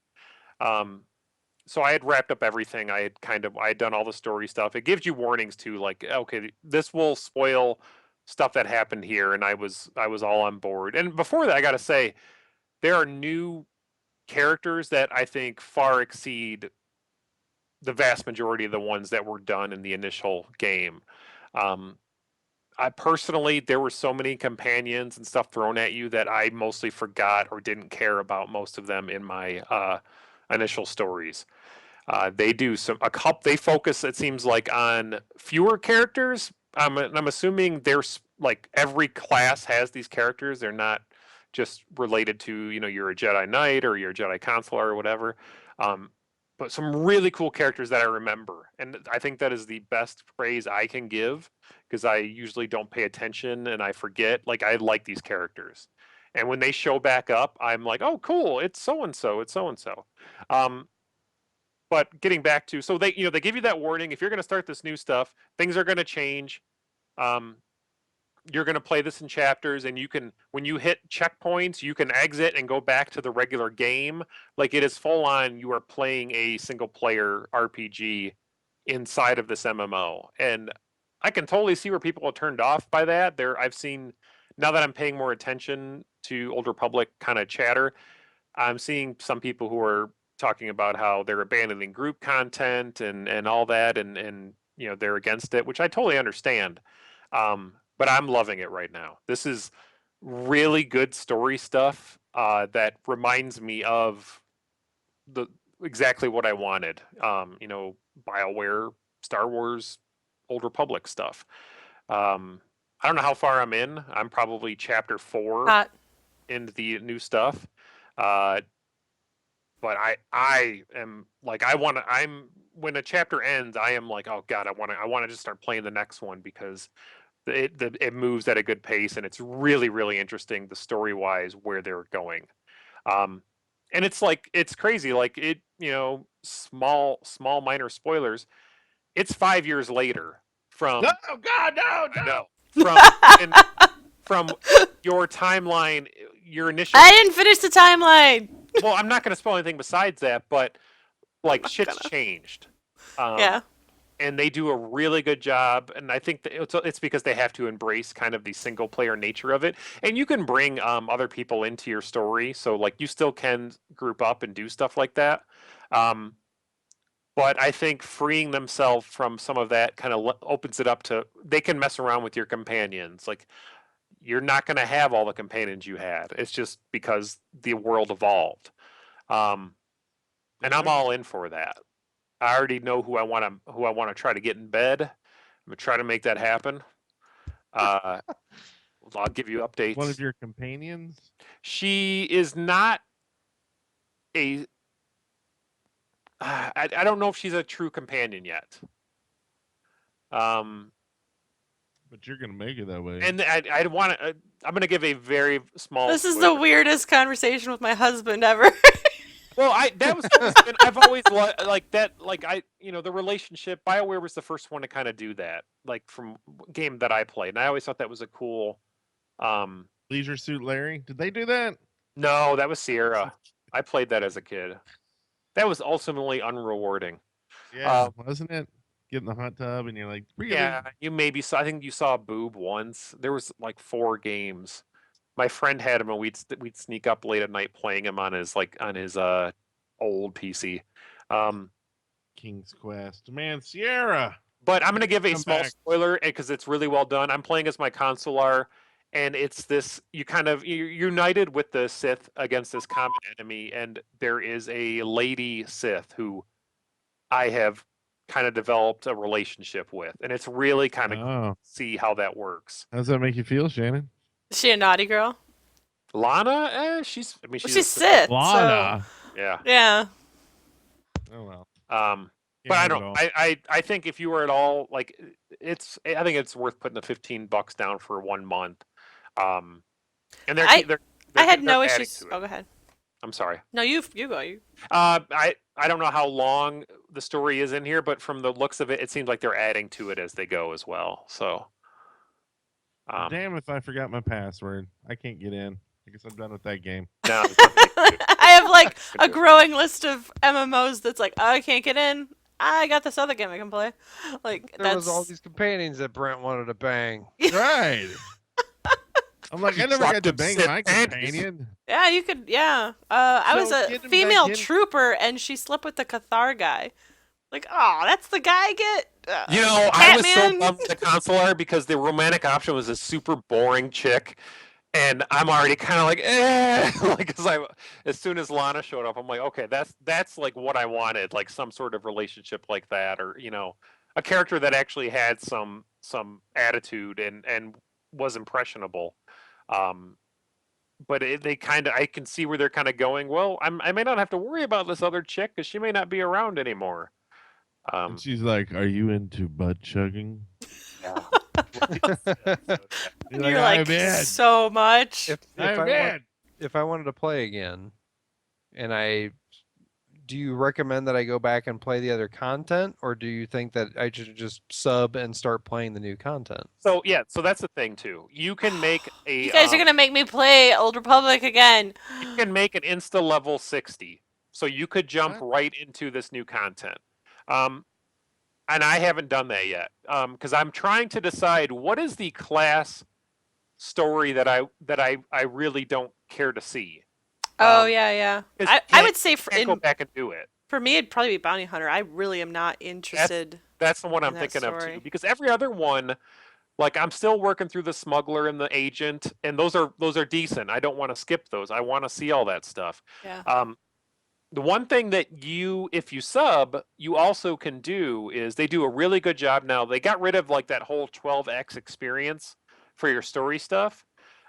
So I had wrapped up everything. I had done all the story stuff. It gives you warnings too, like okay, this will spoil stuff that happened here, and I was all on board. And before that, I got to say, there are new characters that I think far exceed the vast majority of the ones that were done in the initial game. I personally, there were so many companions and stuff thrown at you that I mostly forgot or didn't care about most of them in my initial stories. They focus, it seems like, on fewer characters. I'm assuming there's like every class has these characters. They're not just related to, you're a Jedi Knight or you're a Jedi Consular or whatever. But some really cool characters that I remember. And I think that is the best phrase I can give because I usually don't pay attention and I forget. Like, I like these characters. And when they show back up, I'm like, oh, cool, it's so and so, it's so and so. But getting back to, so they give you that warning, if you're going to start this new stuff, things are going to change. You're going to play this in chapters, and you can, when you hit checkpoints, you can exit and go back to the regular game. Like, it is full on, you are playing a single player RPG inside of this MMO. And I can totally see where people are turned off by that. I've seen, now that I'm paying more attention to Old Republic kind of chatter, I'm seeing some people who are talking about how they're abandoning group content and all that, and they're against it, which I totally understand. But I'm loving it right now. This is really good story stuff that reminds me of exactly what I wanted. BioWare, Star Wars, Old Republic stuff. I don't know how far I'm in. I'm probably chapter 4 into the new stuff. But I am like, when a chapter ends, I am like, oh God, I want to just start playing the next one, because it moves at a good pace, and it's really, really interesting, the story wise, where they're going. And it's like, it's crazy, like small minor spoilers. It's 5 years later from No. from your timeline, your initial. I didn't finish the timeline. Well, I'm not going to spoil anything besides that, but like, shit's changed. Yeah. And they do a really good job, and I think that it's because they have to embrace kind of the single player nature of it. And you can bring other people into your story, so like, you still can group up and do stuff like that. But I think freeing themselves from some of that kind of opens it up to, they can mess around with your companions. Like, you're not going to have all the companions you had. It's just because the world evolved. And I'm all in for that. I already know who I want to try to get in bed. I'm gonna try to make that happen. I'll give you updates. One of your companions? She is not a. I don't know if she's a true companion yet. But you're gonna make it that way. And I want to. I'm gonna give a very small. This is the weirdest conversation with my husband ever. Well, that was. I've always like that. Like, the relationship. BioWare was the first one to kind of do that. Like, from game that I played, and I always thought that was a cool. Leisure Suit Larry, did they do that? No, that was Sierra. I played that as a kid. That was ultimately unrewarding. Yeah, wasn't it? Get in the hot tub and you're like, really? Yeah, you maybe saw. I think you saw a boob once. There was like 4 games. My friend had him, and we'd sneak up late at night playing him on his old PC. King's Quest, man, Sierra. But I'm gonna give a small spoiler because it's really well done. I'm playing as my consular, and it's this, you're united with the Sith against this common enemy, and there is a lady Sith who I have kind of developed a relationship with, and it's really kind of cool to see how that works. How does that make you feel, Shannon? Is she a naughty girl? Lana, she's Sith. Lana. So, yeah. Yeah. Oh well. But I don't. I think if you were at all like, I think it's worth putting the $15 down for 1 month. And I had no issues. Oh, go ahead. I'm sorry. No, you go. I don't know how long the story is in here, but from the looks of it, it seems like they're adding to it as they go as well. So. Damn if I forgot my password. I can't get in. I guess I'm done with that game. No, I have like a growing list of MMOs that's like, I can't get in. I got this other game I can play. Like, there was all these companions that Brent wanted to bang. Right. I'm like, I never got to bang my companion. Yeah, you could. Yeah. I was a female trooper, and she slept with the Cathar guy. Like, oh, that's the guy I get. I was so bummed with the consular because the romantic option was a super boring chick, and I'm already kind of like, because as soon as Lana showed up, I'm like, okay, that's like what I wanted, like some sort of relationship like that, or a character that actually had some attitude and was impressionable. But I can see where they're kind of going. Well, I may not have to worry about this other chick because she may not be around anymore. And she's like, "Are you into butt chugging?" Yeah. And You're you're like, like, I'm in. so much. If I wanted to play again, and do you recommend that I go back and play the other content, or do you think that I should just sub and start playing the new content? So yeah, so that's the thing too. You can make a You guys are gonna make me play Old Republic again. you can make an insta level 60. So you could jump What? right into this new content. Um, and I haven't done that yet. Because I'm trying to decide what is the class story that I really don't care to see. Oh yeah, yeah. 'Cause I would say can't go back and do it. for me it'd probably be Bounty Hunter. I really am not interested. That's the one I'm that thinking of story. too. Because every other one, like I'm still working through the smuggler and the agent, and those are decent. I don't want to skip those. I want to see all that stuff. Yeah. The one thing that if you sub, you also can do is they do a really good job now. They got rid of like that whole 12x experience for your story stuff.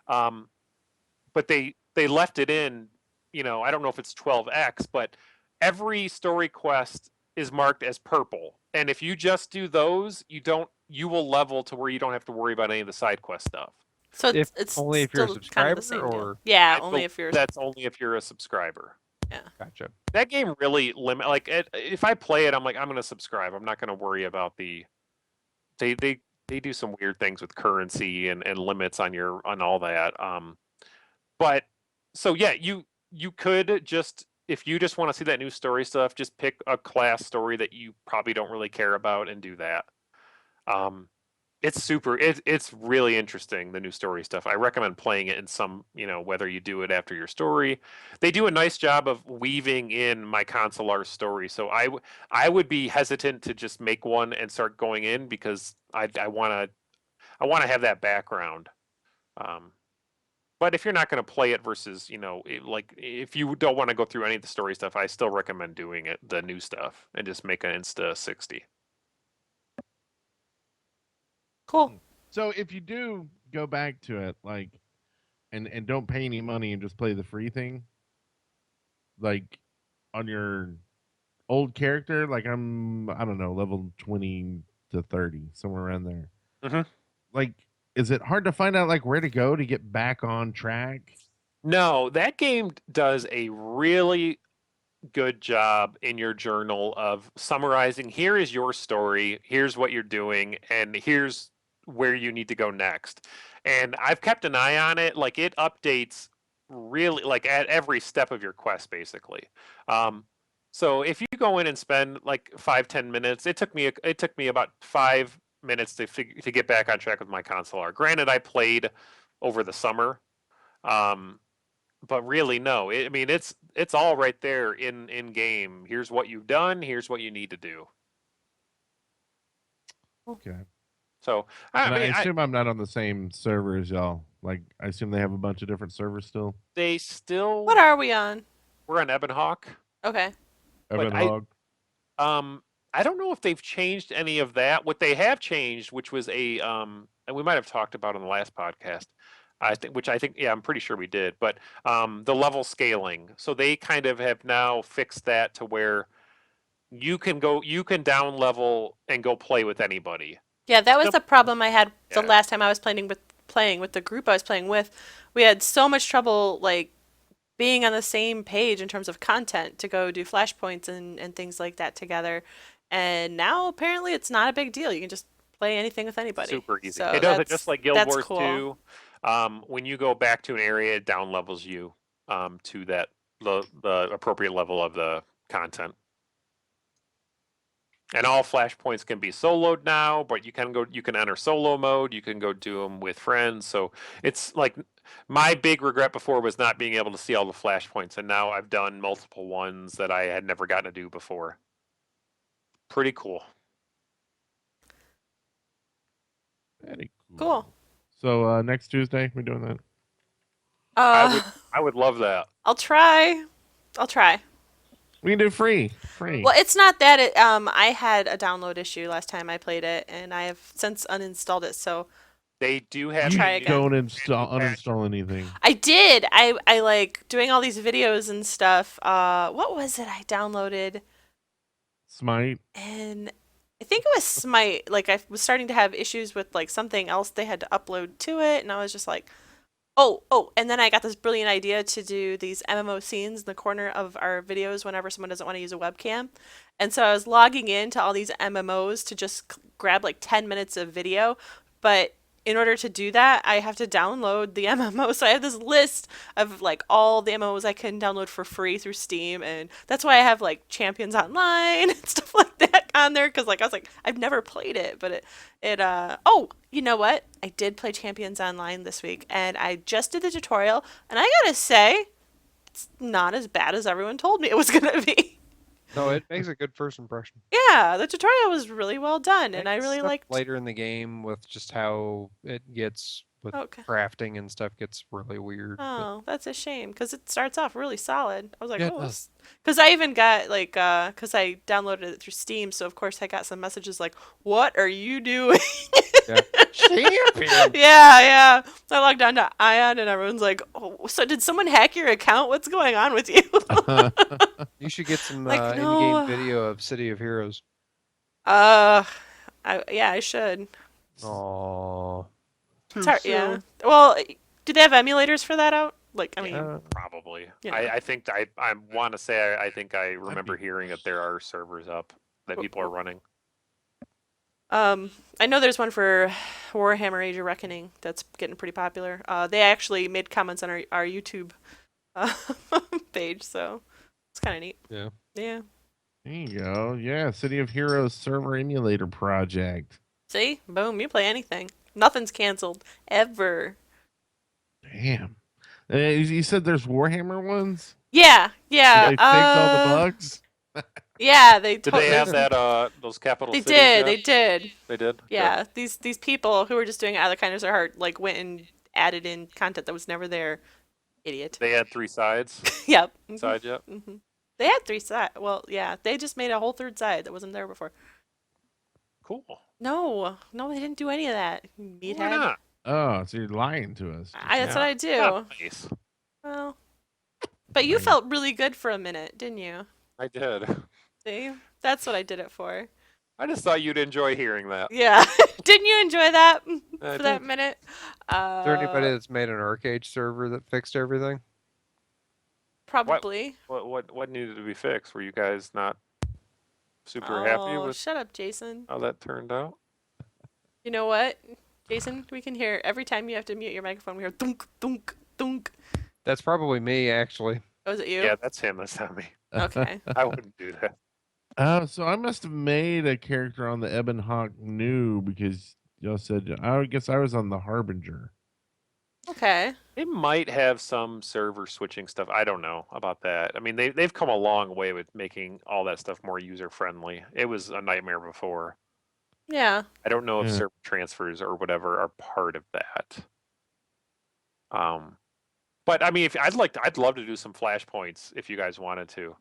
But they left it in, I don't know if it's 12x, but every story quest is marked as purple. And if you just do those, you will level to where you don't have to worry about any of the side quest stuff. So If it's only if you're a still kind of the subscriber, same deal. or Yeah, I only bel- if you're. That's only if you're a subscriber. gotcha. That game really if I play it, I'm like, I'm gonna subscribe. I'm not gonna worry about they do some weird things with currency and limits on all that. But so yeah, you could just, if you just want to see that new story stuff, just pick a class story that you probably don't really care about and do that. It's really interesting, the new story stuff. I recommend playing it in some, whether you do it after your story. They do a nice job of weaving in my consular story. So I would be hesitant to just make one and start going in, because I want to have that background. But if you're not going to play it versus, like if you don't want to go through any of the story stuff, I still recommend doing it, the new stuff, and just make an Insta 60. Cool. So if you do go back to it, like, and don't pay any money and just play the free thing, like on your old character, like I don't know, level 20 to 30, somewhere around there. Mhm. Like, is it hard to find out like where to go to get back on track? No, that game does a really good job in your journal of summarizing, here is your story, here's what you're doing, and here's where you need to go next. And I've kept an eye on it. Like, it updates really like at every step of your quest, basically. So if you go in and spend like 5-10 minutes, it took me about 5 minutes to get back on track with my consular. Granted, I played over the summer. But really, no. I mean, it's all right there in game. Here's what you've done. Here's what you need to do. Okay. So And I I mean, assume I'm not on the same server as y'all. Like, I assume they have a bunch of different servers still. they still What are we on? we're on Ebonhawk. Okay. But Evan Hogg. I don't know if they've changed any of that. What they have changed, which was and we might have talked about on the last podcast. Yeah, I'm pretty sure we did. But the level scaling. So they kind of have now fixed that to where you can down level and go play with anybody. Yeah, that was the problem I had the Yeah. last time I was playing with the group I was playing with. We had so much trouble like being on the same page in terms of content to go do flashpoints and things like that together. And now apparently it's not a big deal. You can just play anything with anybody. Super easy. So It does it just like Guild that's Wars cool. 2. When you go back to an area, it down levels you to the appropriate level of the content. And all flashpoints can be soloed now, but you can enter solo mode. You can go do them with friends. So it's like, my big regret before was not being able to see all the flashpoints, and now I've done multiple ones that I had never gotten to do before. Pretty cool. Very Cool. So next Tuesday, we're doing that. I would love that. I'll try. We can do free. Free. Well, it's not that I had a download issue last time I played it, and I have since uninstalled it. So They do have You try a again. don't uninstall anything. I did. I like doing all these videos and stuff. What was it I downloaded? Smite. And I think it was Smite. Like I was starting to have issues with like something else they had to upload to it, and I was just like, oh, and then I got this brilliant idea to do these MMO scenes in the corner of our videos whenever someone doesn't want to use a webcam. And so I was logging into all these MMOs to just grab like 10 minutes of video, but in order to do that, I have to download the MMO. So I have this list of like all the MMOs I can download for free through Steam, and that's why I have like Champions Online and stuff like that on there. Because like I was like, I've never played it, but oh, you know what? I did play Champions Online this week, and I just did the tutorial, and I gotta say, it's not as bad as everyone told me it was gonna be. No, it makes a good first impression. Yeah, the tutorial was really well done, and I It's really stuff liked. later in the game with just how it gets with Okay. crafting and stuff gets really weird. but Oh, that's a shame because it starts off really solid. I was like, Yeah, it oh, does. because I even got like, because I downloaded it through Steam, so of course I got some messages like, "What are you doing?" Yeah. Champion. Yeah. So I logged on to Ion, and everyone's like, "Oh, so did someone hack your account? What's going on with you?" You should get some Like, in-game no. video of City of Heroes. Yeah, I should. Oh. It's hard, yeah. Well, do they have emulators for that out? Like, I mean, Probably. you know. I think I want to say I think I remember hearing that there are servers up that people are running. I know there's one for Warhammer Age of Reckoning that's getting pretty popular. They actually made comments on our YouTube uh, page, so it's kind of neat. Yeah. Yeah. There you go. Yeah, City of Heroes server emulator project. See? Boom, you play anything. Nothing's canceled. Ever. Damn. You said there's Warhammer ones? Yeah. They fixed all the bugs? Yeah, they Did they have totally. that those capital They cities did. yet? They did. They did? Yeah. These people who were just doing it out of the kindness of their heart, like went and added in content that was never there. Idiot. They had 3 sides. Yep. Side yet? hmm They had 3 sides. Well, yeah, they just made a whole third side that wasn't there before. Cool. No, they didn't do any of that. You Why meathead. not? Oh, so you're lying to us. That's what I do. Not nice. Well, but you felt really good for a minute, didn't you? I did. See, that's what I did it for. I just thought you'd enjoy hearing that. Yeah, didn't you enjoy that I for that did. minute? Is there anybody that's made an arcade server that fixed everything? Probably. What needed to be fixed? Were you guys not super happy Oh, with shut up, Jason. how that turned out? You know what, Jason? We can hear every time you have to mute your microphone. We hear thunk, thunk, thunk. That's probably me, actually. Oh, is it you? Yeah, that's him. That's not me. Okay. I wouldn't do that. So I must have made a character on the Ebon Hawk new because y'all said I guess I was on the Harbinger. Okay. They might have some server switching stuff. I don't know about that. I mean, they've come a long way with making all that stuff more user friendly. It was a nightmare before. Yeah. I don't know if Yeah. server transfers or whatever are part of that. But I mean, if I'd love to do some flashpoints if you guys wanted to.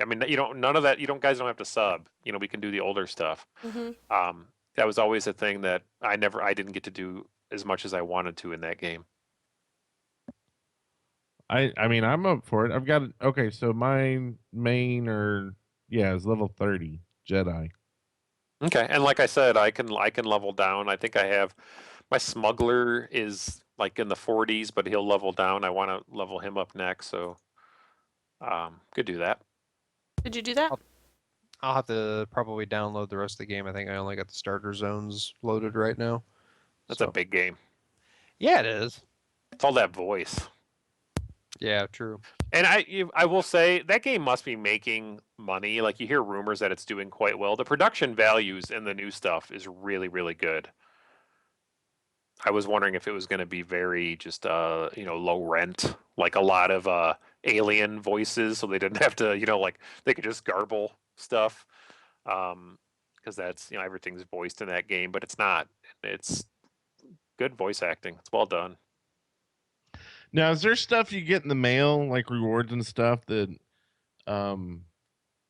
I mean, none of that. Guys don't have to sub. We can do the older stuff. hmm That was always a thing that I didn't get to do as much as I wanted to in that game. I mean I'm up for it. I've got okay. So my main is level 30 Jedi. Okay, and like I said, I can level down. I think I have my smuggler is like in the 40s, but he'll level down. I want to level him up next, so could do that. Did you do that? I'll have to probably download the rest of the game. I think I only got the starter zones loaded right now. That's So- a big game. Yeah, it is. It's all that voice. Yeah, true. And I will say that game must be making money. Like you hear rumors that it's doing quite well. The production values in the new stuff is really, really good. I was wondering if it was going to be very just low rent, like a lot of alien voices, so they didn't have to like they could just garble stuff. Because that's everything's voiced in that game, but it's not. It's good voice acting. It's well done. Now, is there stuff you get in the mail, like rewards and stuff that,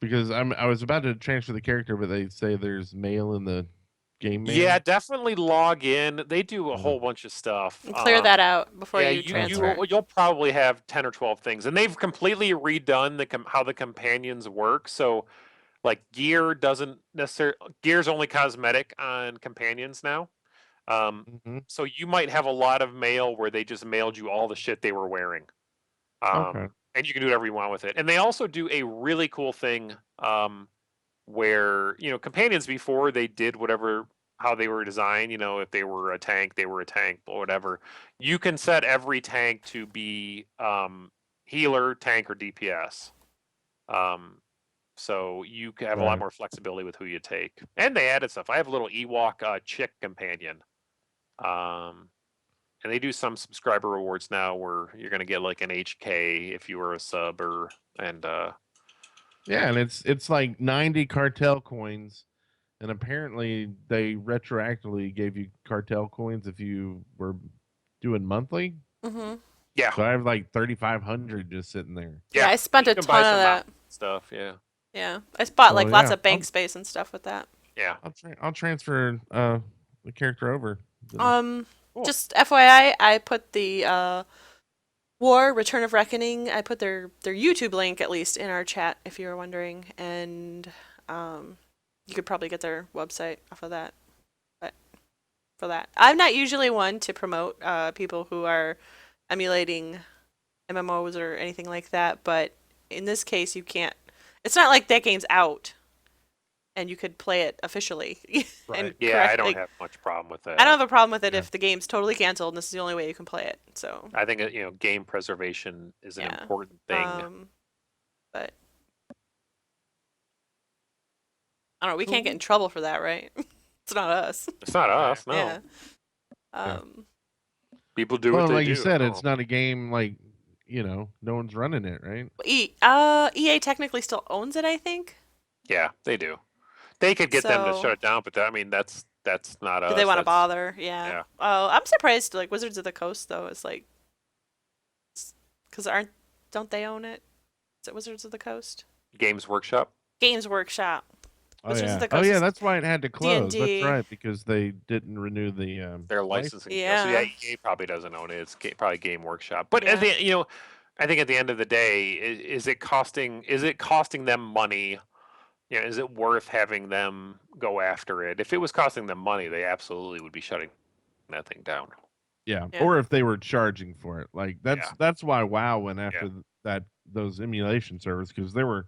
because I was about to transfer the character, but they say there's mail in the game mail? Yeah, definitely log in. They do a whole bunch of stuff. And clear that out before you transfer. You'll probably have 10 or 12 things, and they've completely redone how the companions work. So Like gear doesn't necessarily gear's only cosmetic on companions now. Hmm. So you might have a lot of mail where they just mailed you all the shit they were wearing. Okay. And you can do whatever you want with it. And they also do a really cool thing where, companions before they did whatever how they were designed, if they were a tank, they were a tank or whatever. You can set every tank to be healer, tank, or DPS. So you can have a lot Right. more flexibility with who you take. And they added stuff. I have a little Ewok chick companion. And they do some subscriber rewards now where you're going to get like an HK if you were a sub and Yeah, and it's like 90 cartel coins, and apparently they retroactively gave you cartel coins if you were doing monthly. Mm-hmm. yeah. So I have like 3,500 just sitting there. Yeah, I spent a You can buy ton of some that. stuff, yeah. Yeah, I bought like So, lots yeah, of bank space and stuff with that. Yeah. I'll transfer the character over. Cool. Just FYI, I put the War Return of Reckoning. I put their YouTube link at least in our chat if you were wondering, and you could probably get their website off of that. But for that, I'm not usually one to promote people who are emulating MMOs or anything like that, but in this case, you can't. It's not like that game's out and you could play it officially. Right. Yeah, I don't have much problem with that. I don't have a problem with it Yeah. if the game's totally canceled and this is the only way you can play it. So I think game preservation is an Yeah. important thing. But I don't know. We can't get in trouble for that, right? It's not us. It's not us, no. Yeah. Yeah. People do Well, what they like do. you said, Oh. it's not a game like no one's running it, right? EA technically still owns it, I think. Yeah, they do. They could get them to So- shut it down, but that's not us. Do they want to That's- bother? Yeah. yeah. Oh, I'm surprised. Like Wizards of the Coast, though, is like, because don't they own it? Is it Wizards of the Coast? Games Workshop. Games Workshop. Oh Wizards yeah. of the Oh Coast yeah, is that's why it had to close. D&D. That's right, because they didn't renew the Their license. licensing. deal. So Yeah. EA probably doesn't own it. It's probably Game Workshop. But Yeah. I think at the end of the day, is it costing them money? Is it worth having them go after it? If it was costing them money, they absolutely would be shutting that thing down. Yeah. Yeah. Or if they were charging for it. Like that's why WoW went after those emulation servers, because there were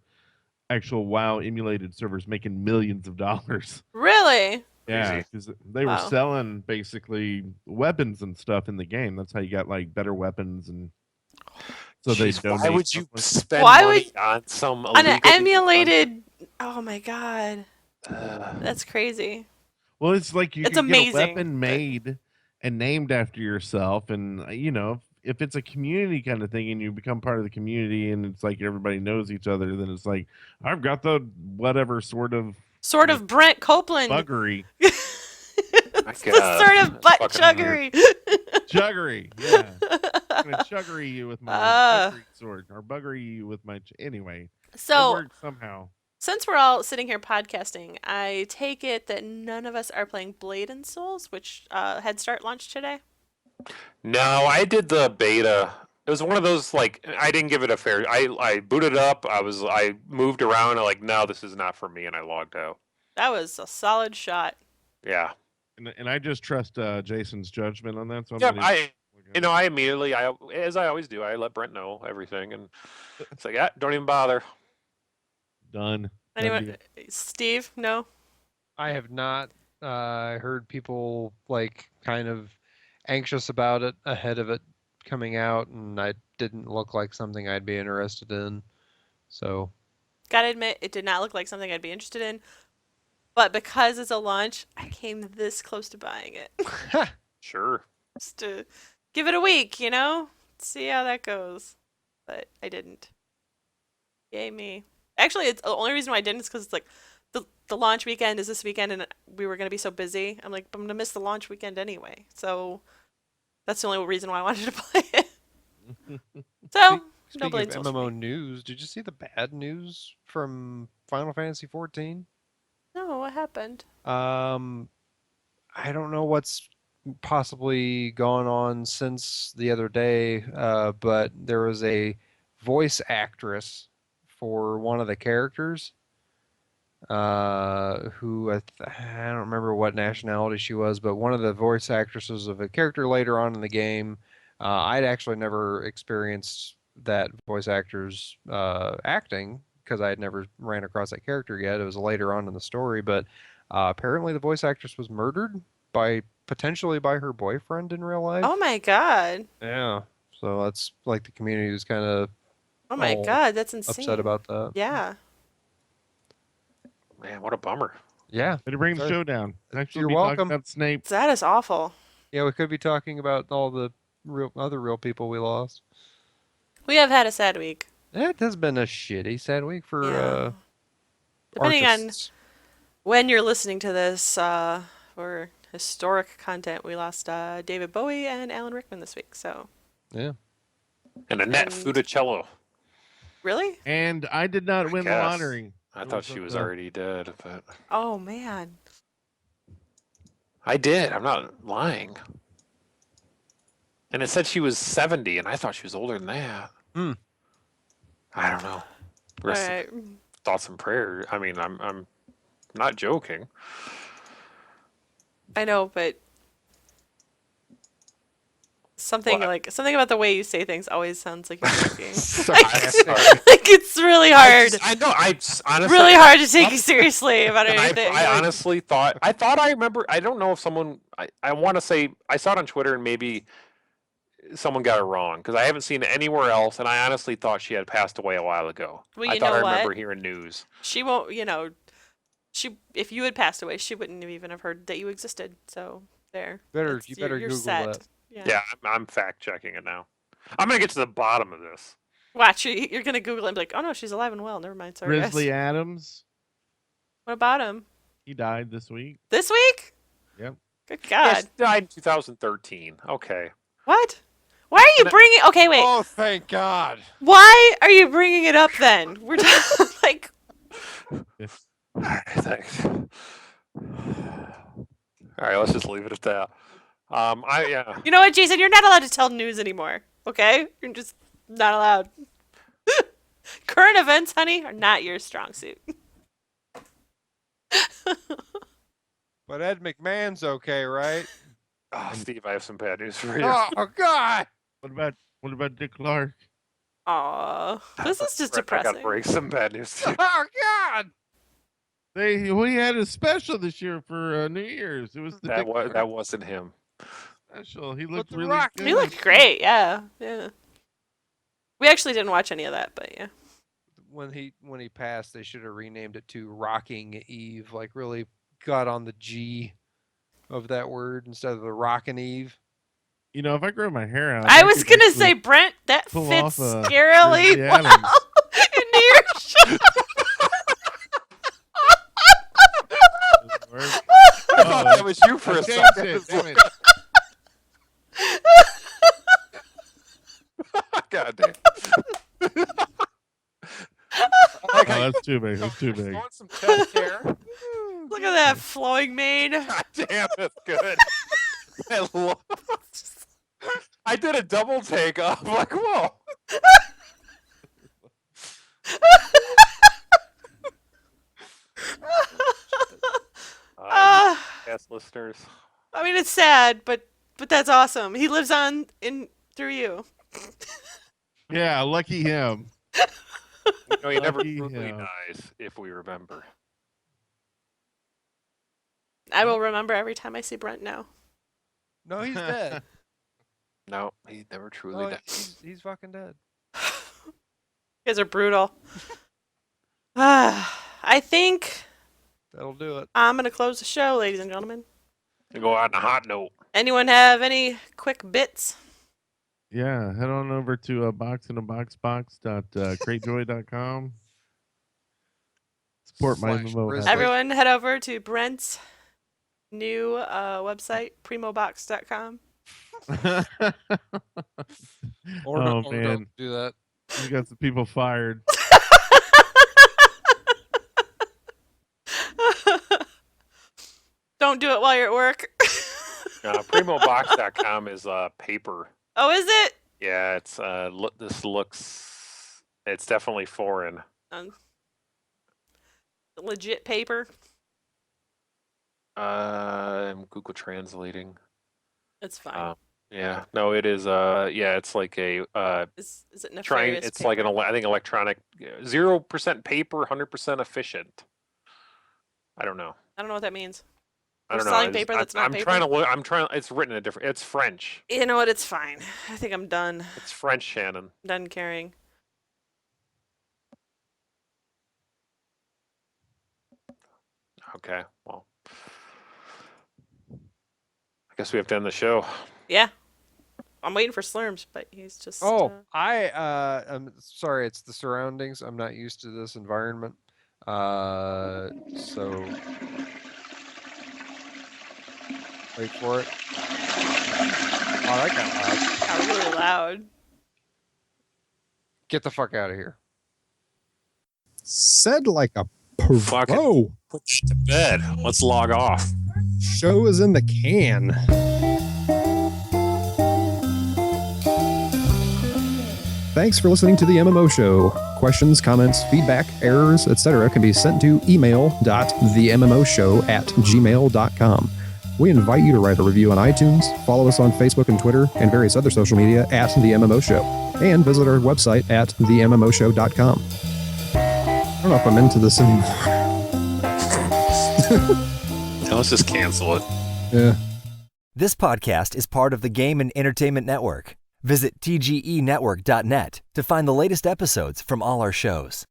actual WoW emulated servers making millions of dollars. Really? Yeah, Crazy. because they were Wow. selling basically weapons and stuff in the game. That's how you got like better weapons, and so they Jeez, why donate would you stuff spend Why money would- on some On an illegally emulated. Oh my god, run- that's crazy. Well, it's like you It's can get a amazing, weapon but- made and named after yourself, and if it's a community kind of thing, and you become part of the community, and it's like everybody knows each other, then it's like I've got the whatever sort of Sort of Brent Copeland. buggery, My It's the God, sort of that's butt fucking weird. chuggery. juggery. Yeah, I'm gonna chuggery you with my buggery sword, or buggery you with my. Anyway, it So, worked somehow. since we're all sitting here podcasting, I take it that none of us are playing Blade and Souls, which Head Start launched today. No, I did the beta. It was one of those like I didn't give it a fair. I booted up. I moved around. I'm like, no, this is not for me, and I logged out. That was a solid shot. Yeah. And I just trust Jason's judgment on that. So I'm Yeah, gonna I immediately, as I always do, I let Brent know everything, and it's like, yeah, don't even bother. done. Anyone? Steve? No? I have not heard people like kind of anxious about it ahead of it coming out, and I didn't look like something I'd be interested in. So Gotta admit, it did not look like something I'd be interested in. But because it's a launch, I came this close to buying it. Sure. Just to give it a week, see how that goes. But I didn't. Yay me. Actually, it's the only reason why I didn't is because it's like the launch weekend is this weekend, and we were gonna be so busy. I'm like, I'm gonna miss the launch weekend anyway. So that's the only reason why I wanted to play it. So no speaking Blade of Souls for MMO me. news, did you see the bad news from Final Fantasy 14? No, what happened? I don't know what's possibly gone on since the other day, but there was a voice actress for one of the characters who I don't remember what nationality she was, but one of the voice actresses of a character later on in the game. I'd actually never experienced that voice actor's acting because I had never ran across that character yet. It was later on in the story, but apparently the voice actress was murdered by potentially by her boyfriend in real life. Oh my god. Yeah, so that's like the community was kind of Oh my all god, that's upset insane. about that. Yeah. Man, what a bummer. Yeah. Way to bring the Sorry. show down. Actually, You're be welcome. talking about Snape. That is awful. Yeah, we could be talking about all the other real people we lost. We have had a sad week. It has been a shitty, sad week for Yeah. Depending artists. on when you're listening to this, for historic content, we lost David Bowie and Alan Rickman this week. So Yeah. And Annette And- Funicello. really? And I did not win the guess. lottery. I It thought she was the- already dead, but Oh man. I did. I'm not lying. And it said she was 70, and I thought she was older than that. Hmm. I don't know. All Rest right. thoughts and prayers. I mean, I'm not joking. I know, but something What? something about the way you say things always sounds like you're joking. Sorry. Like it's really hard. I know. I honestly Really hard to take you seriously about And anything. I Like, honestly thought I remember. I don't know if someone. I want to say I saw it on Twitter and maybe someone got it wrong because I haven't seen it anywhere else. And I honestly thought she had passed away a while ago. Well, I you thought know I what? remember hearing news. she won't, she if you had passed away, she wouldn't have even have heard that you existed. So there. Better It's- you better you're Google set. that. Yeah, I'm fact checking it now. I'm gonna get to the bottom of this. Watch, you're gonna Google it and be like, oh no, she's alive and well. Never mind. Sorry, Grizzly guys. Adams. What about him? He died this week. This week? Yep. Good Yeah, God. she died in 2013. Okay. What? Why are you And I- bringing? Okay, wait. Oh, thank God. Why are you bringing it up then? We're like, All right, thanks. All right, let's just leave it at that. Yeah. you know what, Jason? You're not allowed to tell news anymore. Okay? You're just not allowed. Current events, honey, are not your strong suit. But Ed McMahon's okay, right? Oh, Steve, I have some bad news for you. Oh God. What about Dick Clark? Aw, this is just Brent, I gotta depressing. break some bad news to you. Oh God. We had a special this year for New Year's. It was the Dick Clark That wasn't him. special. He looked the really Rock- good. He looked great, yeah. We actually didn't watch any of that, but yeah. When he passed, they should have renamed it to Rocking Eve. Like really got on the G of that word instead of the Rockin' Eve. You know, if I grow my hair out, I was could gonna actually say, Brent, that pull fits off, scarily Grizzly well Adams. into your show. doesn't work. I thought that was you for I a changed second. it, damn it. God damn. Oh, that's too big. That's too big. Want some chest hair? Look at that flowing mane. God damn, that's good. I did a double take off. Like, whoa. Yes, listeners. I mean, it's sad, but that's awesome. He lives on in through you. Yeah, lucky him. You know, he never Lucky truly him. dies if we remember. I will remember every time I see Brent now. No, he's dead. No, he never truly No, dies. he's fucking dead. You guys are brutal. I think That'll do it. I'm gonna close the show, ladies and gentlemen. To go out on a hot note. Anyone have any quick bits? Yeah, head on over to boxinaboxbox.cratejoy.com. Support my Slash MMO. Grizzly. Everyone head over to Brent's new website, primobox.com. Or Oh, or man. don't do that. We got some people fired. Don't do it while you're at work. Primobox.com is paper. Oh, is it? Yeah, it's this looks. It's definitely foreign. Um, legit paper? I'm Google translating. It's fine. Yeah, no, it is. Yeah, it's like a Is it nefarious trying. It's paper? like I think electronic 0% paper, 100% efficient. I don't know. I don't know what that means. I don't We're know. selling paper that's not I'm paper? trying to look. I'm trying. It's written in a different. It's French. You know what? It's fine. I think I'm done. It's French, Shannon. Done caring. Okay. Well, I guess we have to end the show. Yeah. I'm waiting for Slurms, but he's just. I'm sorry, it's the surroundings. I'm not used to this environment. So wait for it. Oh, that got loud. Got really loud. Get the fuck out of here. Said like a Fuck it. pro. Put that to bed. Let's log off. Show is in the can. Thanks for listening to the MMO Show. Questions, comments, feedback, errors, etc. can be sent to email.themmoshow@gmail.com. We invite you to write a review on iTunes, follow us on Facebook and Twitter, and various other social media at The MMO Show, and visit our website at themmoshow.com. I don't know if I'm into this anymore. Let's just cancel it. Yeah. This podcast is part of the Game and Entertainment Network. Visit tgenetwork.net to find the latest episodes from all our shows.